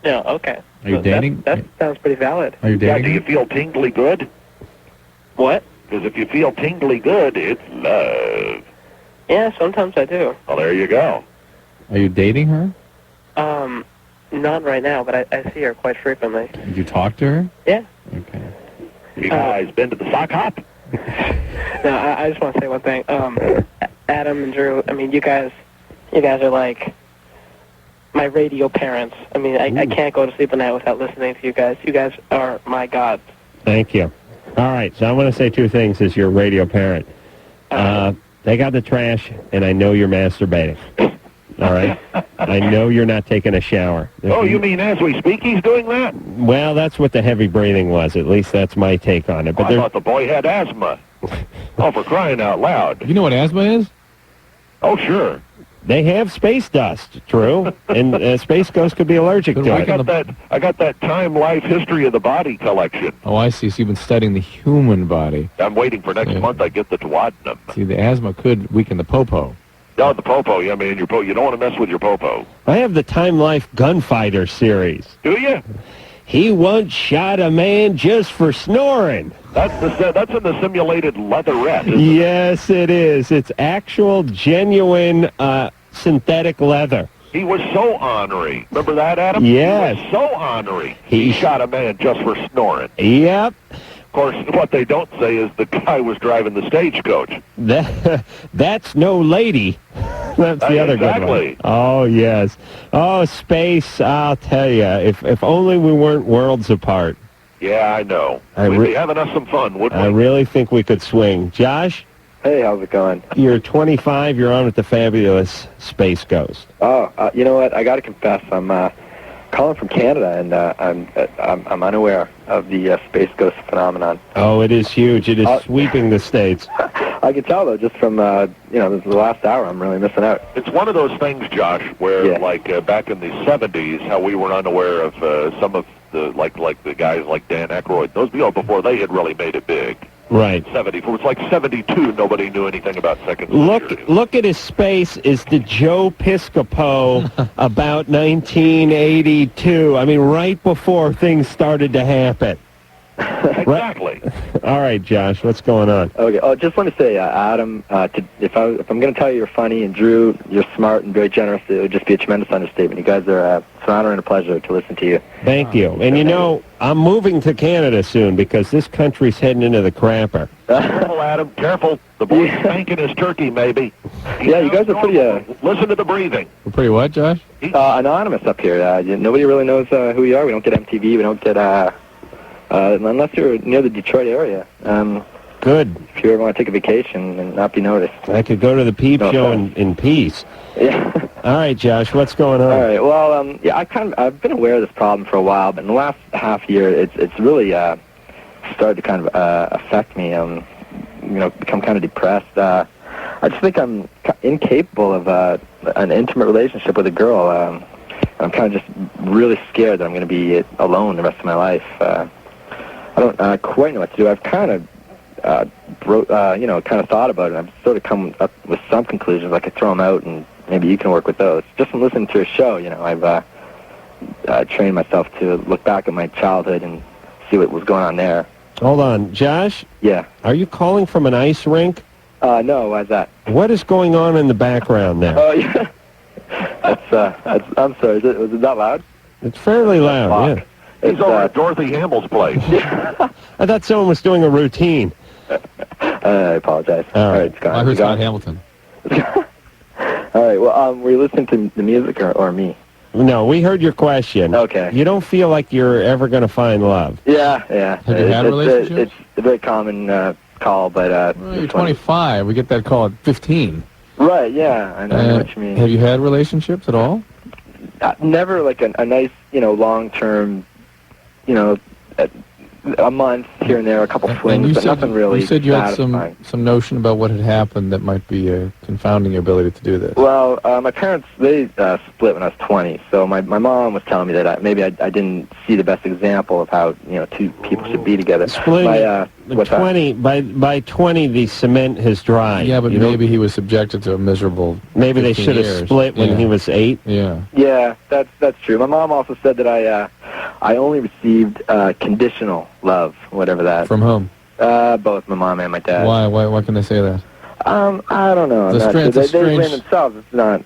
Yeah, okay. Are you dating? That sounds pretty valid. Are you dating? Do you feel tingly good? What? Because if you feel tingly good, it's love. Yeah, sometimes I do. Well, there you go. Are you dating her? Not right now, but I see her quite frequently. Did you talk to her? Yeah. Okay. You guys been to the sock hop? No, I just want to say one thing. Adam and Drew, I mean, you guys are like my radio parents. I mean, I can't go to sleep at night without listening to you guys. You guys are my gods. Thank you. All right, so I want to say 2 things as your radio parent. Take out the trash, and I know you're masturbating. All right? I know you're not taking a shower. Oh, you mean as we speak he's doing that? Well, that's what the heavy breathing was. At least that's my take on it. But I thought the boy had asthma. Oh, for crying out loud. You know what asthma is? Oh, sure. They have space dust, true, and Space Ghost could be allergic to it. I got that Time Life History of the Body collection. Oh, I see. So you've been studying the human body. I'm waiting for next month I get the duodenum. See, the asthma could weaken the popo. No, the popo. Yeah, man, you don't want to mess with your popo. I have the Time Life Gunfighter series. Do you? He once shot a man just for snoring. That's in the simulated leatherette. Yes, it is. It's actual, genuine, synthetic leather. He was so ornery. Remember that, Adam? Yes. He was so ornery. He shot a man just for snoring. Yep. Of course, what they don't say is the guy was driving the stagecoach. That's no lady. That's the other good one. Oh, yes. Oh, Space, I'll tell you, if only we weren't worlds apart. Yeah, I know. We'd be having us some fun, wouldn't we? I really think we could swing. Josh? Hey, how's it going? You're 25. You're on with the fabulous Space Ghost. Oh, you know what? I got to confess, I'm calling from Canada, and I'm unaware of the Space Ghost phenomenon. Oh, it is huge. It is sweeping the states. I can tell, though, just from, this is the last hour, I'm really missing out. It's one of those things, Josh, where, back in the 70s, how we were unaware of some of the, like the guys like Dan Aykroyd, those, before they had really made it big. Right. 74. It's like 72. Nobody knew anything about second. Look at his space. Is the Joe Piscopo about 1982? I mean, right before things started to happen. Exactly. All right, Josh, what's going on? Okay. Oh, just want to say, Adam, if I'm going to tell you you're funny, and Drew, you're smart and very generous, it would just be a tremendous understatement. You guys are it's an honor and a pleasure to listen to you. Thank you. And I'm moving to Canada soon because this country's heading into the crapper. Careful, Adam. Careful. The boy's spanking his turkey, maybe. Yeah, you guys are pretty... Listen to the breathing. We're pretty what, Josh? Anonymous up here. Nobody really knows who you are. We don't get MTV. We don't get... unless you're near the Detroit area. Good. If you ever want to take a vacation and not be noticed. I could go to the Peep Show in peace. Yeah. All right, Josh, what's going on? All right. Well, I've been aware of this problem for a while, but in the last half year, it's really started to kind of affect me. Become kind of depressed. I just think I'm incapable of an intimate relationship with a girl. I'm kind of just really scared that I'm going to be alone the rest of my life. I don't quite know what to do. I've kind of, kind of thought about it. I've sort of come up with some conclusions. I could throw them out, and maybe you can work with those. Just from listening to your show, I've trained myself to look back at my childhood and see what was going on there. Hold on. Josh? Yeah. Are you calling from an ice rink? No, why's that? What is going on in the background there? Oh, yeah. I'm sorry, was it that loud? It's fairly loud, yeah. He's over at Dorothy Hamble's place. I thought someone was doing a routine. I apologize. All right. It's gone. I heard Scott Hamilton. All right, well, were you listening to the music or me? No, we heard your question. Okay. You don't feel like you're ever going to find love. Yeah. Have you had relationships? It's a very common call, but... Well, you're 25. We get that call at 15. Right, yeah, I know what you mean. Have you had relationships at all? Never like a nice, long-term, a month here and there, a couple swings, but nothing really. You said you had satisfying. some notion about what had happened that might be confounding your ability to do this. Well, my parents, they split when I was 20, so my mom was telling me that I didn't see the best example of how, two people should be together. Splitting by 20, the cement has dried. Yeah, but maybe he was subjected to a miserable. Maybe they should have split when he was 8. Yeah. Yeah, that's true. My mom also said that I only received conditional love, whatever that. From whom? Both my mom and my dad. Why can they say that? I don't know. I'm not sure. They blame themselves. It's not.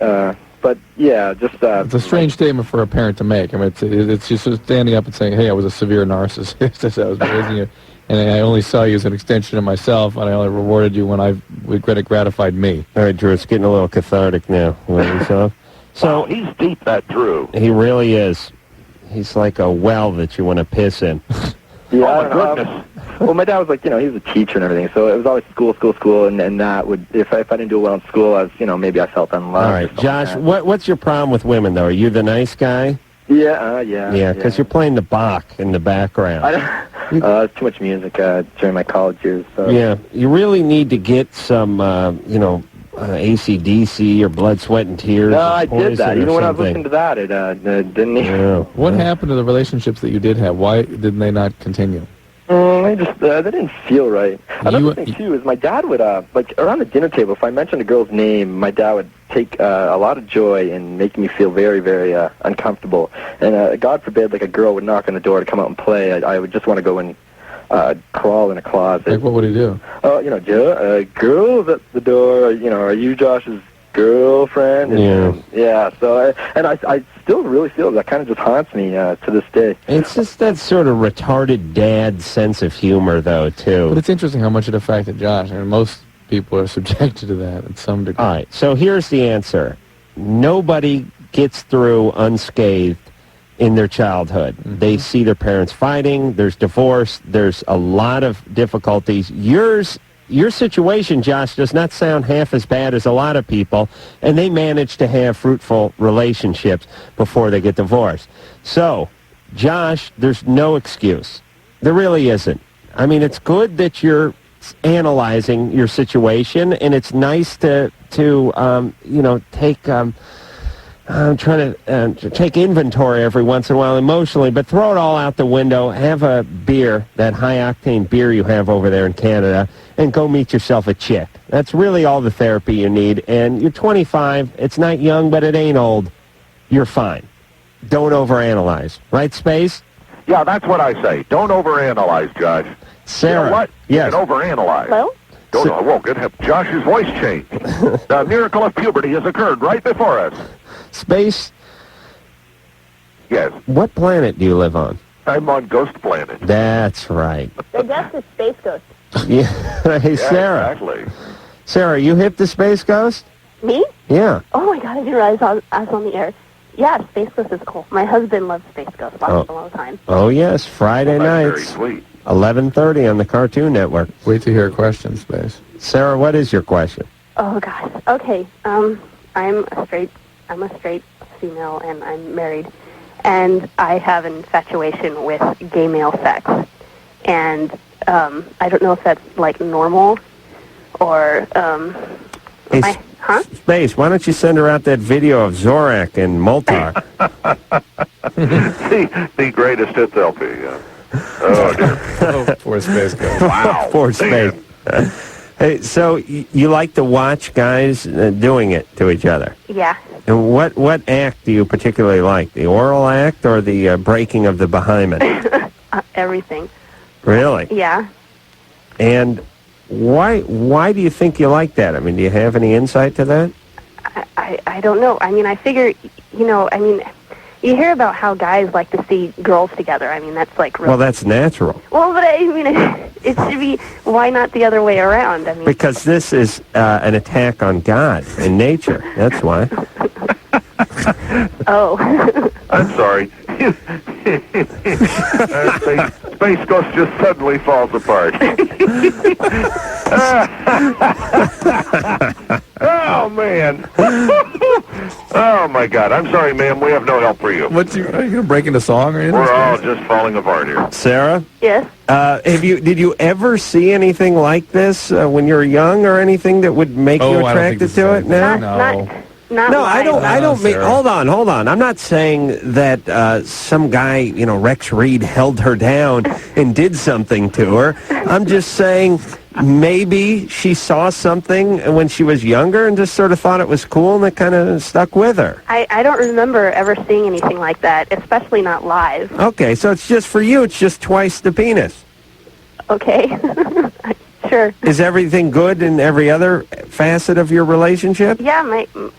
But yeah, just. It's a strange statement for a parent to make. I mean, it's just standing up and saying, "Hey, I was a severe narcissist. I was raising you, and I only saw you as an extension of myself, and I only rewarded you when it gratified me." All right, Drew, it's getting a little cathartic now. So he's deep, that Drew. He really is. He's like a well that you want to piss in. Yeah, oh, my goodness. Well, my dad was like, he was a teacher and everything, so it was always school, and that would, if I didn't do well in school, I was, maybe I felt unloved. All right, Josh, what's your problem with women, though? Are you the nice guy? Yeah. Yeah, because you're playing the Bach in the background. It's too much music during my college years. So. Yeah, you really need to get some, AC/DC or Blood, Sweat, and Tears. No, I did that. Even when I was something. listening to that, it didn't even... Yeah. What happened to the relationships that you did have? Why didn't they not continue? They didn't feel right. Another thing, too, is my dad would, around the dinner table, if I mentioned a girl's name, my dad would take a lot of joy in making me feel very, very uncomfortable. And God forbid, a girl would knock on the door to come out and play. I would just want to go and crawl in a closet. Like, what would he do? Joe, girls at the door, are you Josh's girlfriend? And, so, I still really feel that kind of just haunts me to this day. It's just that sort of retarded dad sense of humor, though, too. But it's interesting how much it affected Josh. I mean, most people are subjected to that at some degree. All right, so here's the answer. Nobody gets through unscathed in their childhood. Mm-hmm. They see their parents fighting, there's divorce, there's a lot of difficulties. Yours your situation, Josh, does not sound half as bad as a lot of people, and they manage to have fruitful relationships before they get divorced. So, Josh, there's no excuse. There really isn't. I mean, it's good that you're analyzing your situation, and it's nice to take. I'm trying to take inventory every once in a while emotionally, but throw it all out the window. Have a beer, that high-octane beer you have over there in Canada, and go meet yourself a chick. That's really all the therapy you need. And you're 25. It's not young, but it ain't old. You're fine. Don't overanalyze. Right, Space? Yeah, that's what I say. Don't overanalyze, Josh. Sarah. You know what? Yes. You can overanalyze. Hello? Josh's voice changed. The miracle of puberty has occurred right before us. Space, Yes, what planet do you live on? I'm on Ghost Planet. That's right. The guest is Space Ghost. Yeah. Hey, Yeah, Sarah. exactly. Sarah, you hip to Space Ghost? Me? Yeah. Oh my god, I didn't realize I was on the air. Yeah, Space Ghost is cool. My husband loves Space Ghost. Watched it all the time. Oh, yes. Friday That's nights, very sweet. 11:30 on the Cartoon Network. Wait to hear a question, Space. Sarah, what is your question? Oh gosh. Okay. I'm a straight female, and I'm married, and I have an infatuation with gay male sex, and I don't know if that's like normal, or Hey, Space, why don't you send her out that video of Zorak and Moltar? the greatest hits LP, yeah. Oh, dear. Oh, poor Space Ghost. Wow. Poor Space. Hey, so you like to watch guys doing it to each other? Yeah. And what act do you particularly like? The oral act or the breaking of the behind? Everything. Really? Yeah. And why do you think you like that? I mean, do you have any insight to that? I don't know. I mean, I figure, you hear about how guys like to see girls together. I mean, that's like real. Well, that's natural. Well, but I mean, it should be, why not the other way around? I mean, Because this is an attack on God and nature. That's why. oh. I'm sorry. Space Ghost just suddenly falls apart. Oh, man. Oh, my God. I'm sorry, ma'am. We have no help for you. Are you going to break into song or anything? We're all just falling apart here. Sarah? Yes. Did you ever see anything like this when you were young or anything that would make you attracted to it now? Not I don't mean, Sarah. hold on. I'm not saying that some guy, Rex Reed held her down and did something to her. I'm just saying maybe she saw something when she was younger and just sort of thought it was cool and it kind of stuck with her. I don't remember ever seeing anything like that, especially not live. Okay, so it's just for you, it's just twice the penis. Okay. Sure. Is everything good in every other facet of your relationship? Yeah,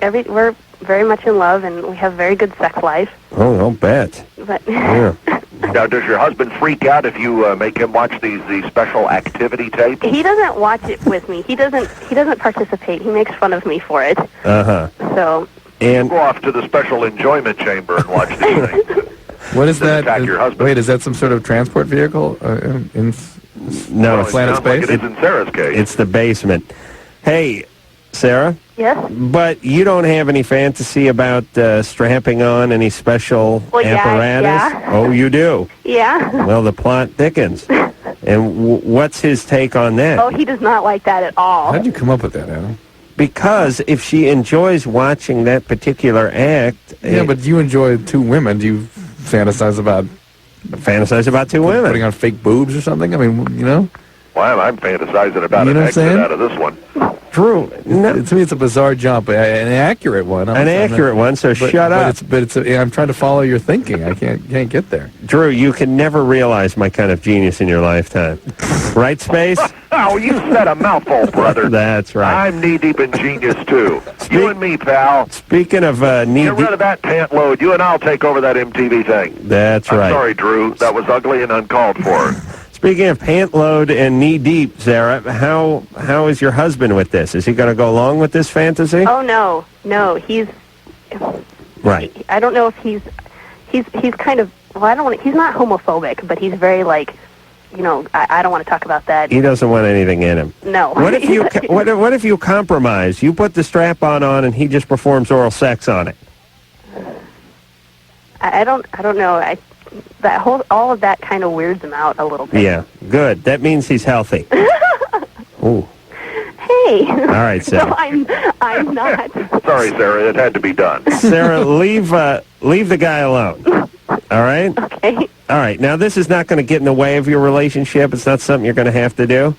we're very much in love, and we have very good sex life. Oh, I'll bet. But Yeah. Now, does your husband freak out if you make him watch these special activity tapes? he doesn't watch it with me. He doesn't participate. He makes fun of me for it. Uh-huh. So. And Go off to the special enjoyment chamber and watch these things. What is that? Attack your husband. Wait, is that some sort of transport vehicle no, Well, it Planet sounds like Space? it is in Sarah's case. it's the basement. Hey, Sarah, Yes. but you don't have any fantasy about strapping on any special Well, yeah, apparatus? yeah. Oh, you do? Yeah. Well, the plot thickens. And what's his take on that? Oh, he does not like that at all. How'd you come up with that, Adam? Because if she enjoys watching that particular act... Yeah, but you enjoy two women. Do you fantasize about fantasize about two putting women. on fake boobs or something? I mean, Well, I'm fantasizing about You know an what I'm exit saying? out of this one. True. No, to me, it's a bizarre jump, an accurate one. an accurate one, so shut up. I'm trying to follow your thinking. I can't get there. Drew, you can never realize my kind of genius in your lifetime. Right, Space? Oh, you said a mouthful, brother. That's right. I'm knee-deep in genius, too. You and me, pal. Speaking of Get rid of that pant load. You and I'll take over that MTV thing. That's I'm right. sorry, Drew. That was ugly and uncalled for. Speaking of pant load and knee deep, Sarah, how is your husband with this? Is he going to go along with this fantasy? Oh no, he's Right. I don't know if he's kind of, well, I don't want, he's not homophobic, but he's very like I don't want to talk about that. He doesn't want anything in him. No. What if you what if you compromise? You put the strap-on on, and he just performs oral sex on it. I don't know. All of that kind of weirds him out a little bit. Yeah, good. That means he's healthy. Ooh. Hey. All right, Sarah. No, I'm not. Sorry, Sarah, it had to be done. Sarah, leave the guy alone. All right? Okay. All right. Now, this is not going to get in the way of your relationship. It's not something you're going to have to do.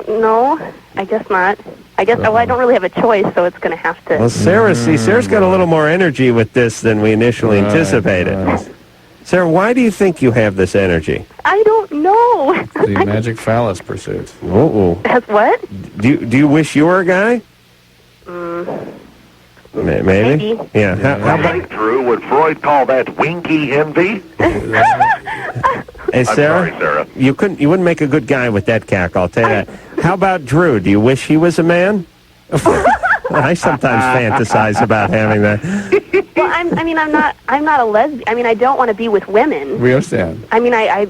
No, I guess not. I guess I don't really have a choice, so it's going to have to. Well, Sarah's got a little more energy with this than we initially anticipated. Right. Sarah, why do you think you have this energy? I don't know. The magic phallus pursuit. Uh-oh. That's what? Do you wish you were a guy? Maybe. Maybe. Yeah. How about Drew, would Freud call that winky envy? Hey, Sarah? I'm sorry, Sarah. You wouldn't make a good guy with that cackle, I'll tell you that. How about Drew? Do you wish he was a man? I sometimes fantasize about having that. Well, I'm not a lesbian. I mean, I don't want to be with women. We understand. I mean, I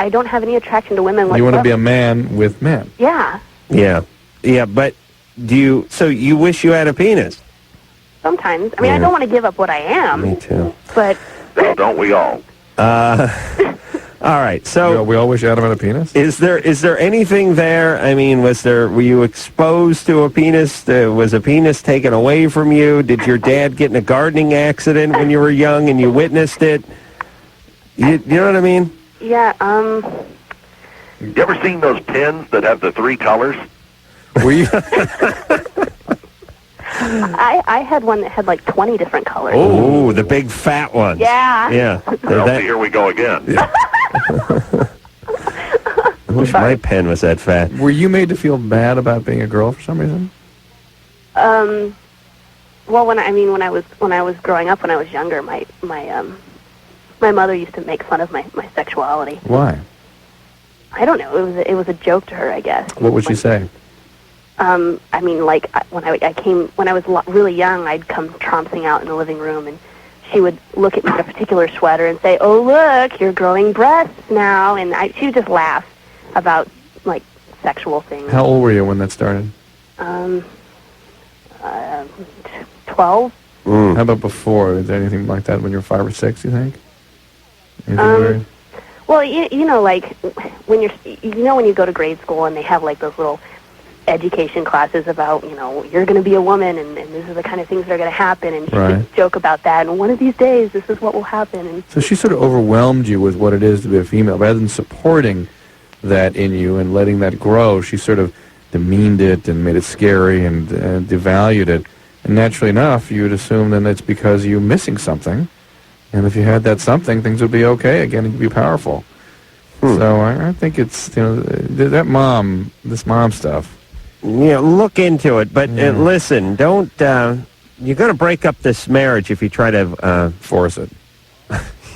don't have any attraction to women whatsoever. You want to be a man with men. Yeah. Yeah, but so you wish you had a penis? Sometimes. I mean, I don't want to give up what I am. Me too. But Well, don't we all? All right, so We all wish Adam had a penis? is there anything there? I mean, were you exposed to a penis? Was a penis taken away from you? Did your dad get in a gardening accident when you were young and you witnessed it? You know what I mean? yeah, You ever seen those pins that have the 3 colors? Were you? I had one that had like 20 different colors. Oh, the big fat ones. Yeah. Yeah. Well, here we go again. I wish my pen was that fat. Were you made to feel bad about being a girl for some reason? Well, when I was growing up, when I was younger, my mother used to make fun of my sexuality. Why? I don't know. It was a joke to her, I guess. What would she say? I mean, like when I was really young, I'd come trouncing out in the living room, and she would look at me in a particular sweater and say, "Oh, look, you're growing breasts now," and she would just laugh about like sexual things. How old were you when that started? 12. How about before? Is there anything like that when you were 5 or 6, you think? Anything weird? Well, you know, like when when you go to grade school and they have like those little education classes about, you're going to be a woman and this is the kind of things that are going to happen, and she would joke about that, and one of these days this is what will happen. And so she sort of overwhelmed you with what it is to be a female. Rather than supporting that in you and letting that grow, she sort of demeaned it and made it scary and devalued it. And naturally enough, you would assume then it's because you're missing something. And if you had that something, things would be okay again and you'd be powerful. So I think it's, this mom stuff. Yeah, look into it. But listen, don't, you're going to break up this marriage if you try to force it.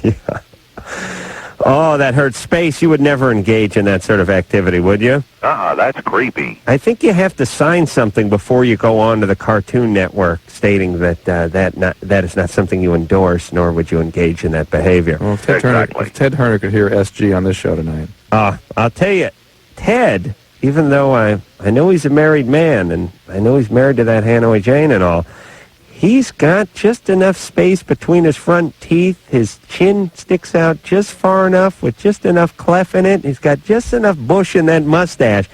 Yeah. Oh, that hurts. Space, you would never engage in that sort of activity, would you? That's creepy. I think you have to sign something before you go on to the Cartoon Network stating that that is not something you endorse, nor would you engage in that behavior. Well, if Ted Turner could hear SG on this show tonight. I'll tell you, Ted, even though I know he's a married man, and I know he's married to that Hanoi Jane and all, he's got just enough space between his front teeth. His chin sticks out just far enough with just enough clef in it. He's got just enough bush in that mustache.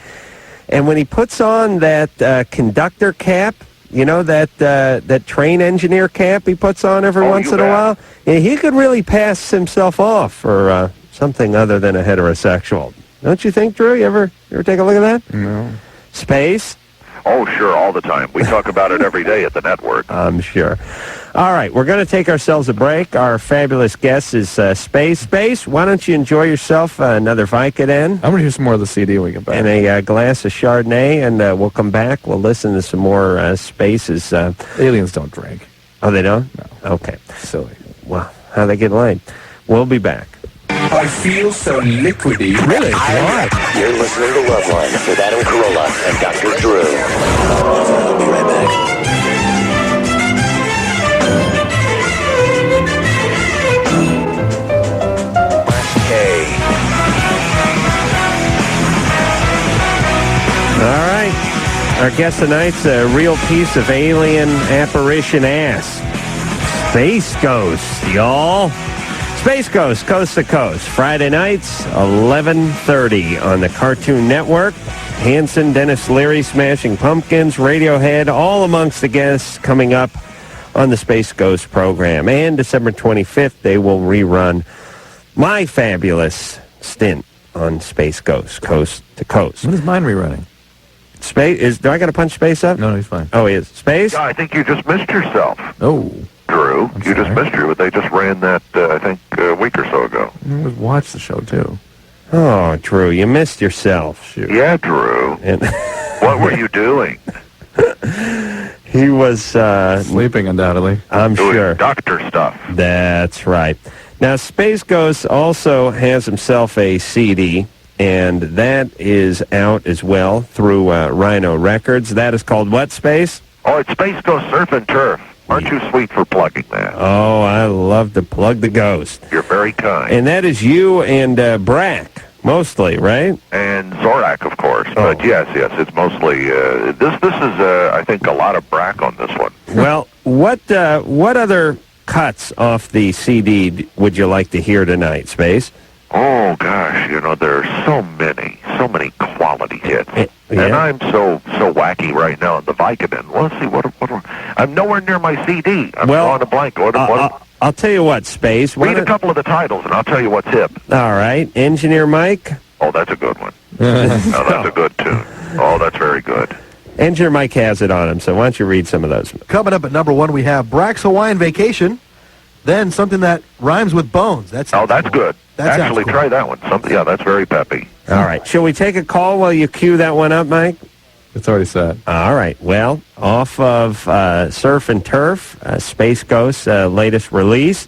And when he puts on that conductor cap, that train engineer cap he puts on every once in a while, he could really pass himself off for something other than a heterosexual. Don't you think, Drew? You ever take a look at that? No. Space? Oh, sure, all the time. We talk about it every day at the network. I'm sure. All right, we're going to take ourselves a break. Our fabulous guest is Space. Space, why don't you enjoy yourself another Vicodin? I'm going to hear some more of the CD when we get back. And a glass of Chardonnay, and we'll come back. We'll listen to some more Spaces. Aliens don't drink. Oh, they don't? No. Okay. Silly. Well, how they get laid? We'll be back. I feel so liquidy. Really? Why? You're listening to Loveline with Adam Carolla and Dr. Drew. We'll be right back. Our guest tonight's a real piece of alien apparition ass. Space Ghost, y'all. Space Ghost, Coast to Coast. Friday nights, 11:30 on the Cartoon Network. Hanson, Dennis Leary, Smashing Pumpkins, Radiohead, all amongst the guests coming up on the Space Ghost program. And December 25th, they will rerun my fabulous stint on Space Ghost, Coast to Coast. When is mine rerunning? Space do I got to punch Space up? No, he's fine. Oh, he is. Space? Yeah, I think you just missed yourself. Oh. Drew, you just missed you, but they just ran that, I think, a week or so ago. I watched the show, too. Oh, Drew, you missed yourself. Shoot. Yeah, Drew. And what were you doing? he was... sleeping, undoubtedly. I'm doing sure. doctor stuff. That's right. Now, Space Ghost also has himself a CD, and that is out as well through Rhino Records. That is called what, Space? Oh, it's Space Ghost Surf and Turf. Aren't you sweet for plugging that? Oh, I love to plug the ghost. You're very kind. And that is you and Brack, mostly, right? And Zorak, of course. But yes, it's mostly... this is, I think, a lot of Brack on this one. Well, what other cuts off the CD would you like to hear tonight, Space? Oh, gosh, there's so many quality hits. Yeah. And I'm so wacky right now on the Vicodin. Well, let's see, what I'm nowhere near my CD. I'm drawing a blank. I'll tell you what, Space. Read a couple of the titles, and I'll tell you what's hip. All right. Engineer Mike? Oh, that's a good one. That's a good tune. Oh, that's very good. Engineer Mike has it on him, so why don't you read some of those? Coming up at number 1, we have Brack's Hawaiian Vacation. Then something that rhymes with bones. That's cool. Good. Actually, cool. Try that one. That's very peppy. All right. Shall we take a call while you cue that one up, Mike? It's already set. All right. Well, off of Surf and Turf, Space Ghost's latest release,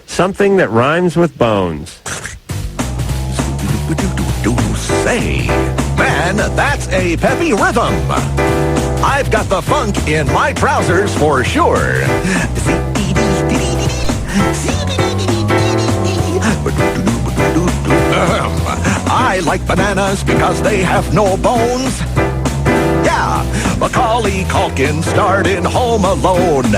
something that rhymes with bones. Say, man, that's a peppy rhythm. I've got the funk in my trousers for sure. I like bananas because they have no bones. Yeah, Macaulay Culkin starred in Home Alone.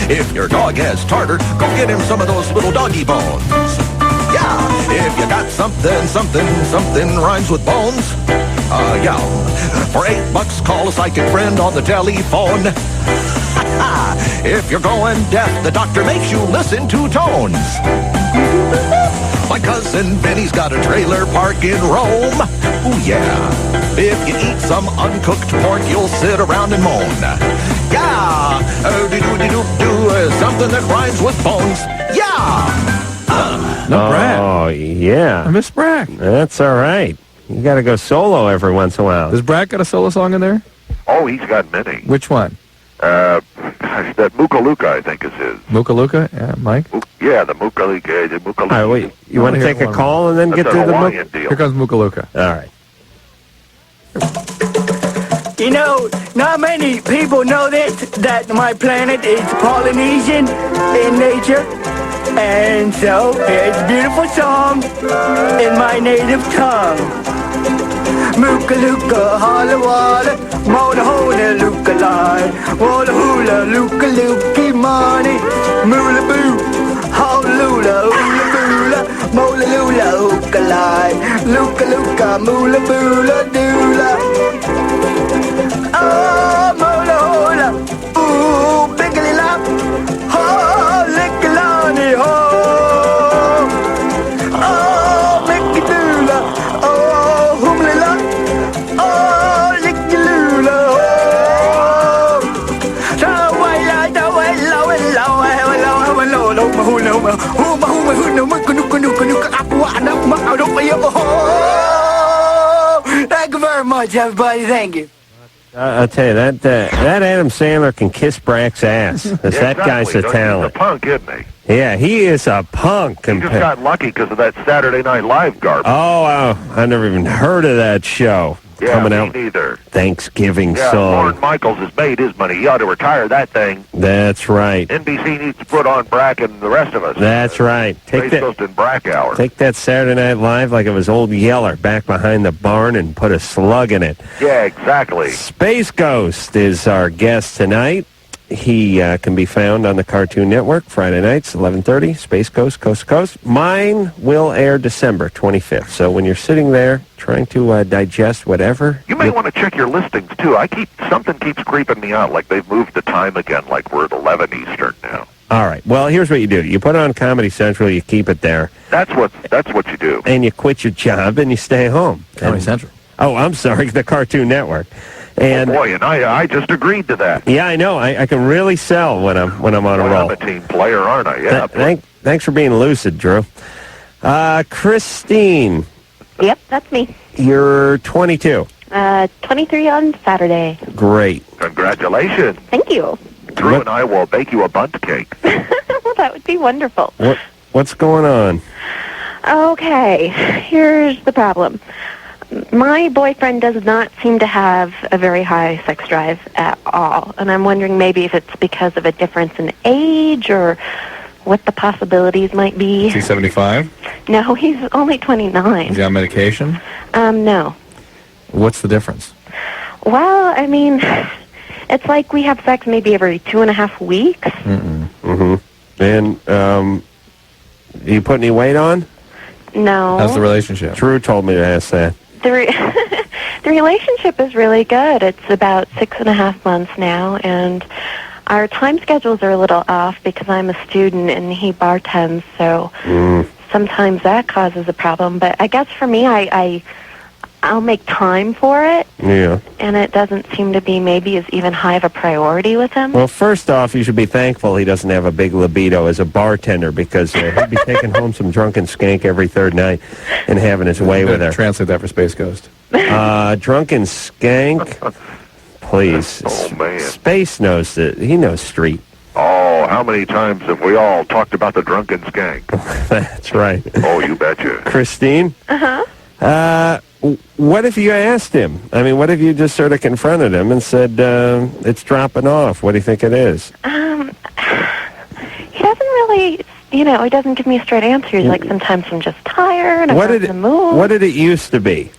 If your dog has tartar, go get him some of those little doggy bones. Yeah, if you got something rhymes with bones. Yeah, for $8, call a psychic friend on the telephone. If you're going deaf, the doctor makes you listen to tones. My cousin Benny's got a trailer park in Rome. Ooh, yeah. If you eat some uncooked pork, you'll sit around and moan. Yeah. Do something that rhymes with bones. Yeah. No, Brack. Oh, yeah. I miss Brack. That's all right. You got to go solo every once in a while. Does Brack got a solo song in there? Oh, he's got many. Which one? That Mukaluka, I think, is his. Mukaluka? Yeah, Mike? Yeah, the Mukaluka. All right, wait. You want to take a call and then get to the Hawaiian deal. Here comes Mukaluka. All right. Not many people know this, that my planet is Polynesian in nature. And so, here's a beautiful song in my native tongue. Mukaluka, holla walla, mola hola luka lai, walla hula luka luki money, moola boo, hallelujah, hula boola, mola lula uka lai, luka moola boola doola. Oh, mola hola, ooh, biggly lap, ho, lickalani ho. Oh, Mickey doola, oh, humlila, oh, lickalula, oh. Tawala, tawala, wala, mahula, huma, huna, muka, apuana, ma'arupayo, oh. Thank you very much, everybody. Thank you. I'll tell you, that Adam Sandler can kiss Brack's ass. That guy's a talent. He's a punk, isn't he? Yeah, he is a punk. He just got lucky because of that Saturday Night Live garbage. Oh, I never even heard of that show. Yeah, coming me out. neither. Thanksgiving Yeah, song. Lorne Michaels has made his money. He ought to retire that thing. That's right. NBC needs to put on Brack and the rest of us. That's right. Space Coast and Brack Hour. Take that Saturday Night Live like it was old Yeller back behind the barn and put a slug in it. Yeah, exactly. Space Ghost is our guest tonight. He can be found on the Cartoon Network Friday nights, 11:30. Space Ghost, Coast to Coast. Mine will air December 25th. So when you're sitting there trying to digest whatever, You may want to check your listings, too. Something keeps creeping me out, like they've moved the time again, like we're at 11 Eastern now. All right. Well, here's what you do. You put it on Comedy Central, you keep it there. That's what you do. And you quit your job and you stay home. Comedy Central. Oh, I'm sorry, the Cartoon Network. And oh boy, and I just agreed to that. Yeah, I know. I can really sell when I'm on a roll. I'm a team player, aren't I? Yeah. Thanks for being lucid, Drew. Christine. Yep, that's me. You're 22. 23 on Saturday. Great. Congratulations. Thank you. Drew and I will bake you a bundt cake. Well, that would be wonderful. What's going on? Okay, here's the problem. My boyfriend does not seem to have a very high sex drive at all, and I'm wondering maybe if it's because of a difference in age or what the possibilities might be. Is he 75? No, he's only 29. Is he on medication? No. What's the difference? Well, I mean, it's like we have sex maybe every 2.5 weeks. Mm-hmm. And you put any weight on? No. How's the relationship? Drew told me to ask that. The relationship is really good. It's about 6.5 months now, and our time schedules are a little off because I'm a student and he bartends, so sometimes that causes a problem. But I guess for me, I'll make time for it. Yeah. And it doesn't seem to be maybe as even high of a priority with him. Well, first off, you should be thankful he doesn't have a big libido as a bartender because he'd be taking home some drunken skank every third night and having his way with her. Translate that for Space Ghost. Drunken skank? Please. Oh, man. Space knows that. He knows street. Oh, how many times have we all talked about the drunken skank? That's right. Oh, you betcha. Christine? Uh-huh. What if you asked him? I mean, what if you just sort of confronted him and said, it's dropping off. What do you think it is? He doesn't really, he doesn't give me a straight answer. He's like, sometimes I'm just tired, I'm not in the mood. What did it used to be?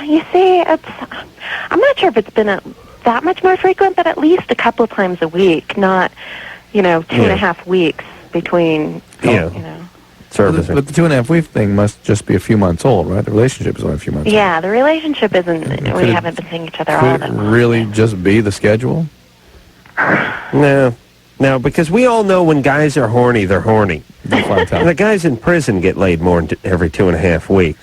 You see, I'm not sure if it's been that much more frequent, but at least a couple of times a week, not, 2.5 weeks between, servicing. But the 2.5 week thing must just be a few months old, right? The relationship is only a few months old. Yeah, the relationship isn't, we haven't been seeing each other all Could that it much. really just be the schedule? No, because we all know when guys are horny, they're horny. And the guys in prison get laid more every 2.5 weeks.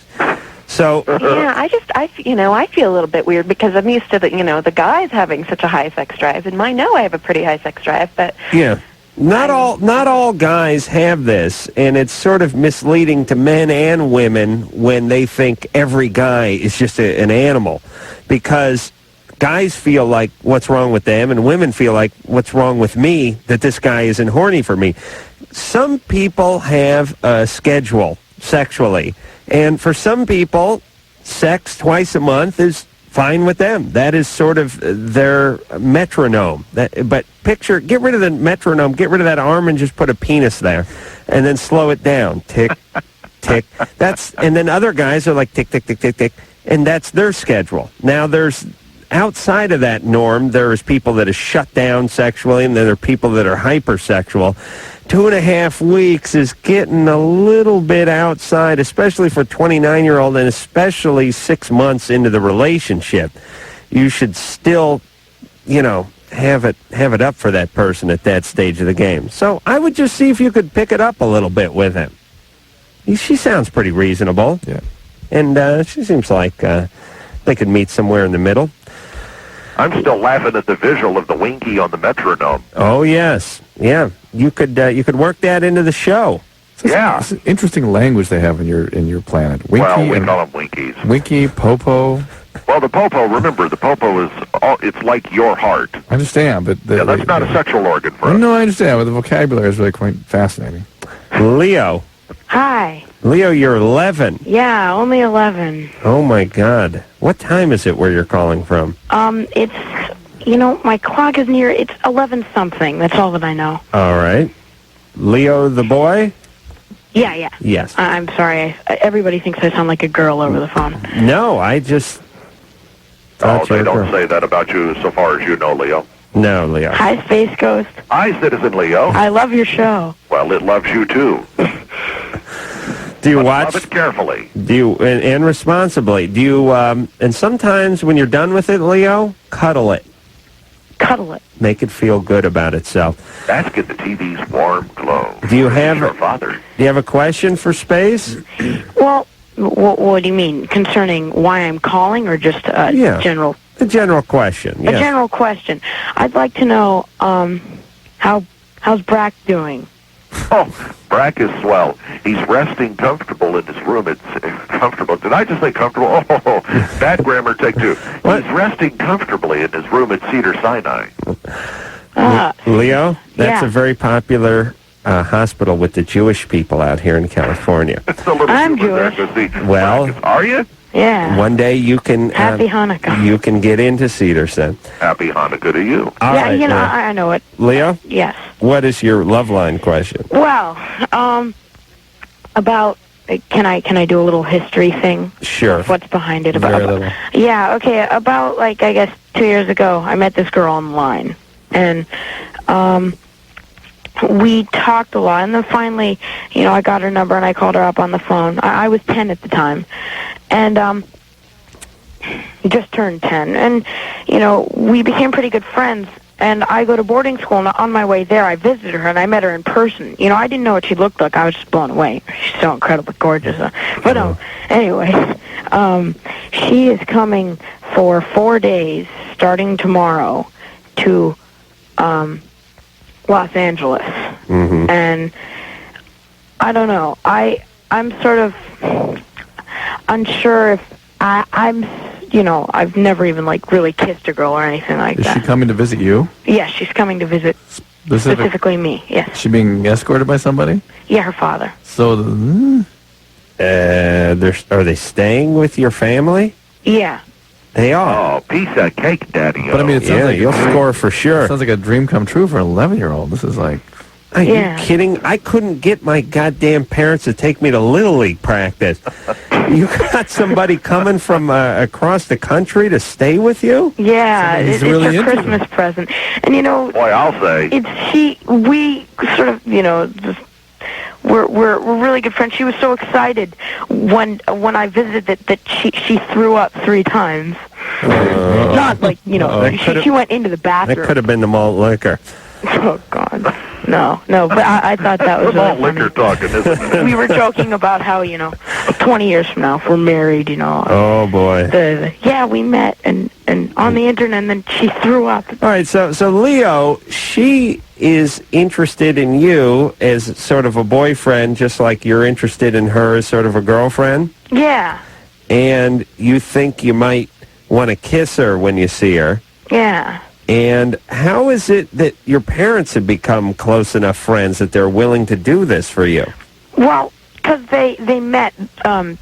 So Yeah, I feel a little bit weird because I'm used to the guys having such a high sex drive, and I know I have a pretty high sex drive, but yeah, not all guys have this, and it's sort of misleading to men and women when they think every guy is just an animal, because guys feel like what's wrong with them, and women feel like what's wrong with me that this guy isn't horny for me. Some people have a schedule sexually. And for some people, sex twice a month is fine with them. That is sort of their metronome. But get rid of the metronome, get rid of that arm and just put a penis there. And then slow it down. Tick, tick. And then other guys are like tick, tick, tick, tick, tick. And that's their schedule. Now outside of that norm, there's people that are shut down sexually, and then there are people that are hypersexual. 2.5 weeks is getting a little bit outside, especially for a 29-year-old, and especially 6 months into the relationship. You should still, have it up for that person at that stage of the game. So I would just see if you could pick it up a little bit with him. She sounds pretty reasonable. Yeah. And she seems like they could meet somewhere in the middle. I'm still laughing at the visual of the Winky on the metronome. Oh, yes. Yeah. You could work that into the show. It's an interesting language they have in your planet. Winky, well, we call them Winkies. Winky, Popo. Well, the Popo, remember, the Popo it's like your heart. I understand, but... that's not a sexual organ for us. No, I understand, but the vocabulary is really quite fascinating. Leo. Hi. Leo, you're 11. Yeah, only 11. Oh, my God. What time is it where you're calling from? It's, my clock is near, it's 11 something. That's all that I know. All right. Leo the boy? Yeah. Yes. I'm sorry. Everybody thinks I sound like a girl over the phone. No, I just... Oh, they don't say that about you so far as you know, Leo. No, Leo. Hi, Space Ghost. Hi, Citizen Leo. I love your show. Well, it loves you, too. Do you watch? Love it carefully. Do you, and responsibly, do you, and sometimes when you're done with it, Leo, cuddle it. Cuddle it. Make it feel good about itself. That's get the TV's warm glow. Do you have... Your father. Do you have a question for Space? Well, what do you mean? Concerning why I'm calling or just general... A general question, A general question. I'd like to know, how's Brack doing? Oh, Brack is swell. He's resting comfortable in his room. It's comfortable. Did I just say comfortable? Oh, bad grammar, take two. He's resting comfortably in his room at Cedars-Sinai. Leo, that's a very popular hospital with the Jewish people out here in California. I'm Jewish. Well, are you? Yeah. One day you can... Happy Hanukkah. You can get into Cedars-Sinai. Happy Hanukkah to you. All right, I know it. Leo? Yes. What is your Loveline question? Well, about... Can I do a little history thing? Sure. What's behind it? Very little. Yeah, okay. About, I guess 2 years ago, I met this girl online. And, we talked a lot. And then finally, I got her number and I called her up on the phone. I was 10 at the time. And, just turned 10. And, we became pretty good friends. And I go to boarding school, and on my way there, I visited her, and I met her in person. I didn't know what she looked like. I was just blown away. She's so incredibly gorgeous. Anyway, she is coming for 4 days, starting tomorrow, to Los Angeles. Mm-hmm. And I don't know. I'm sort of unsure if I'm... I've never even, really kissed a girl or anything like that. Is she coming to visit you? Yes, she's coming to visit specifically me, yes. Is she being escorted by somebody? Yeah, her father. So, are they staying with your family? Yeah. They are. Oh, piece of cake, Daddy. But I mean, it sounds like you'll score for sure. Sounds like a dream come true for an 11-year-old. This is like... Are you kidding? I couldn't get my goddamn parents to take me to Little League practice. You got somebody coming from across the country to stay with you? Yeah, it's her Christmas present. And boy, I'll say, we sort of, just, we're really good friends. She was so excited when I visited that she threw up 3 times. Not she went into the bathroom. That could have been the malt liquor. Oh God. No, but I thought that was really funny. liquor talking, isn't it? We were joking about how, 20 years from now, if we're married, Oh, boy. We met and on the internet, and then she threw up. All right, so Leo, she is interested in you as sort of a boyfriend, just like you're interested in her as sort of a girlfriend? Yeah. And you think you might want to kiss her when you see her? Yeah. And how is it that your parents have become close enough friends that they're willing to do this for you? Well, because they met, my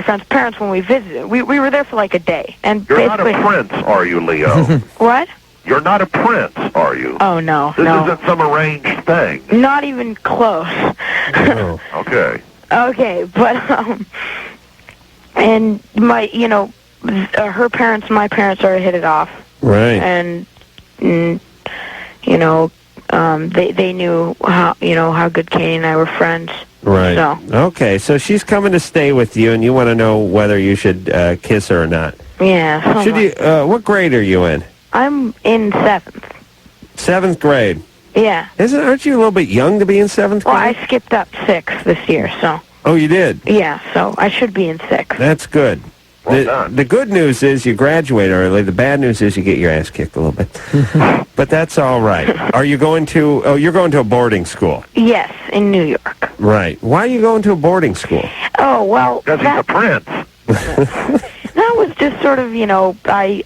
friend's parents when we visited. We were there for a day. And you're not a prince, are you, Leo? What? You're not a prince, are you? Oh, no. This isn't some arranged thing. Not even close. Oh. Okay. Okay, but, and her parents and my parents sort of hit it off. Right. And, they knew how good Katie and I were friends. Right. So. Okay, so she's coming to stay with you, and you want to know whether you should kiss her or not. Yeah. Should you? What grade are you in? I'm in 7th. 7th grade. Yeah. Aren't you a little bit young to be in 7th grade? Well, I skipped up 6th this year, so. Oh, you did? Yeah, so I should be in 6th. That's good. The good news is you graduate early. The bad news is you get your ass kicked a little bit. But that's all right. Are you going to... Oh, you're going to a boarding school. Yes, in New York. Right. Why are you going to a boarding school? Oh, well... Because he's a prince. That was just sort of, I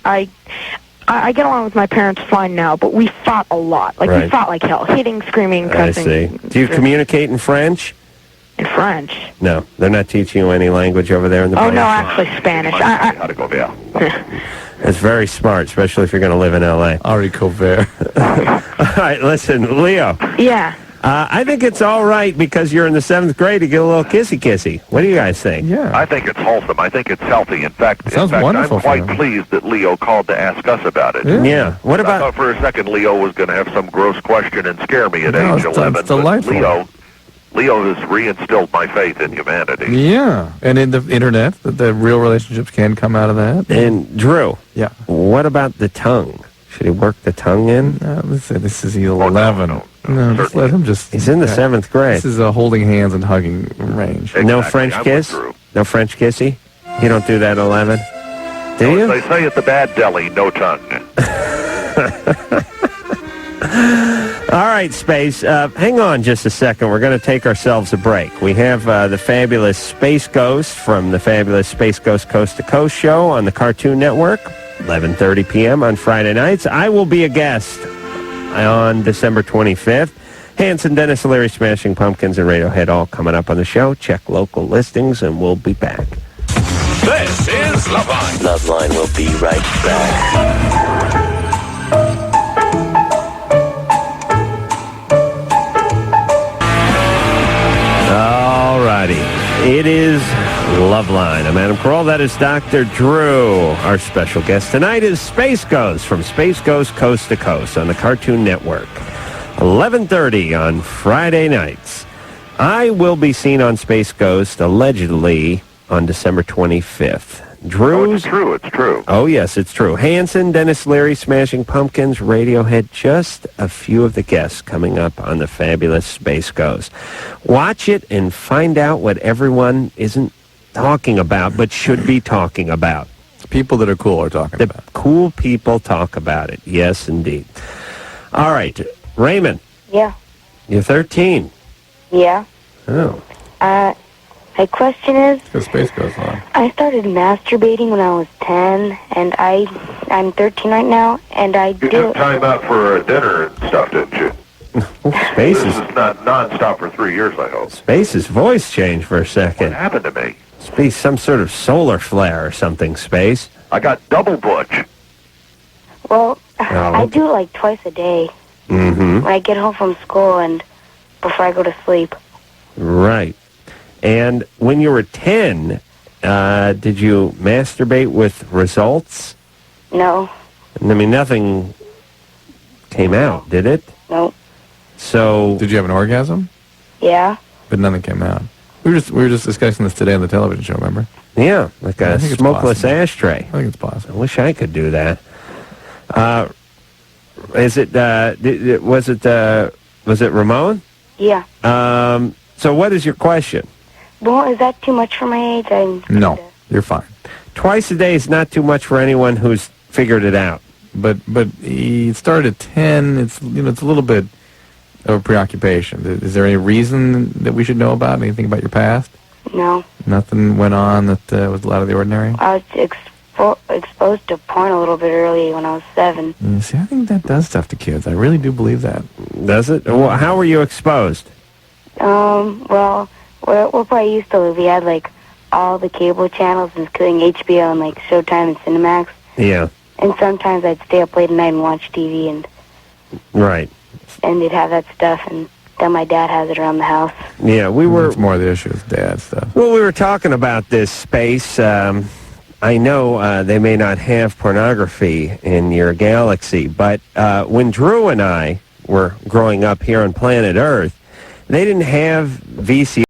get along with my parents fine now, but we fought a lot. We fought like hell. Hitting, screaming, cussing. I see. Do you communicate in French? In French. No, they're not teaching you any language over there in the Oh, band no, shell? actually Spanish. How to go, yeah. That's very smart, especially if you're going to live in L.A. Ari Cover. All right, listen, Leo. Yeah. I think it's all right because you're in the 7th grade to get a little kissy-kissy. What do you guys think? Yeah. I think it's wholesome. I think it's healthy. In fact, Sounds wonderful I'm for quite him. pleased that Leo called to ask us about it. Yeah. What I about... thought for a second Leo was going to have some gross question and scare me at No, age it's 11. delightful. But Leo has reinstilled my faith in humanity. Yeah. And in the internet, the real relationships can come out of that. And Drew. Yeah. What about the tongue? Should he work the tongue in? No, this is 11. No, just let him just... He's in the 7th grade. This is a holding hands and hugging range. No French kiss? No French kissy? You don't do that at 11? Do you? They say at the bad deli, no tongue. All right, Space. Hang on just a second. We're going to take ourselves a break. We have the fabulous Space Ghost from the fabulous Space Ghost Coast to Coast show on the Cartoon Network, 11:30 p.m. on Friday nights. I will be a guest on December 25th. Hanson, Dennis Leary, Smashing Pumpkins, and Radiohead all coming up on the show. Check local listings, and we'll be back. This is Loveline. Loveline will be right back. All righty. It is Loveline. I'm Adam Carolla. That is Dr. Drew. Our special guest tonight is Space Ghost from Space Ghost Coast to Coast on the Cartoon Network. 11:30 on Friday nights. I will be seen on Space Ghost allegedly on December 25th. Drew's... Oh, it's true. Oh, yes, it's true. Hanson, Dennis Leary, Smashing Pumpkins, Radiohead, just a few of the guests coming up on the fabulous Space Ghost. Watch it and find out what everyone isn't talking about but should be talking about. People that are cool are talking about it. The cool people talk about it. Yes, indeed. All right, Raymond, Yeah. you're 13. Yeah. Oh. My question is, The Space Ghost on. I started masturbating when I was 10, and I'm 13 right now, and I You do took time out for dinner and stuff, didn't you? Space's, This is not nonstop for 3 years, I hope. Space's voice changed for a second. What happened to me? Space, some sort of solar flare or something, Space. I got double butch. Well, Oh. I do it like twice a day Mm-hmm. when I get home from school and before I go to sleep. Right. And when you were 10, did you masturbate with results? No. I mean, nothing came out, did it? No. So... Did you have an orgasm? Yeah. But nothing came out. We were just discussing this today on the television show, remember? Yeah, like I a think it's smokeless possible. ashtray. I think it's possible. I wish I could do that. Was it Ramon? Yeah. So what is your question? Well, is that too much for my age? No, you're fine. Twice a day is not too much for anyone who's figured it out. But he started at 10. It's it's a little bit of a preoccupation. Is there any reason that we should know about? Anything about your past? No. Nothing went on that was out of the ordinary? I was exposed to porn a little bit early when I was 7. See, I think that does stuff to kids. I really do believe that. Does it? Well, how were you exposed? Well, where I used to live, we had, like, all the cable channels, including HBO and, like, Showtime and Cinemax. Yeah. And sometimes I'd stay up late at night and watch TV, and they'd have that stuff, and then my dad has it around the house. Yeah, we were... It's more the issue is dad stuff. Well, we were talking about this, Space. I know they may not have pornography in your galaxy, but when Drew and I were growing up here on planet Earth, they didn't have VCR.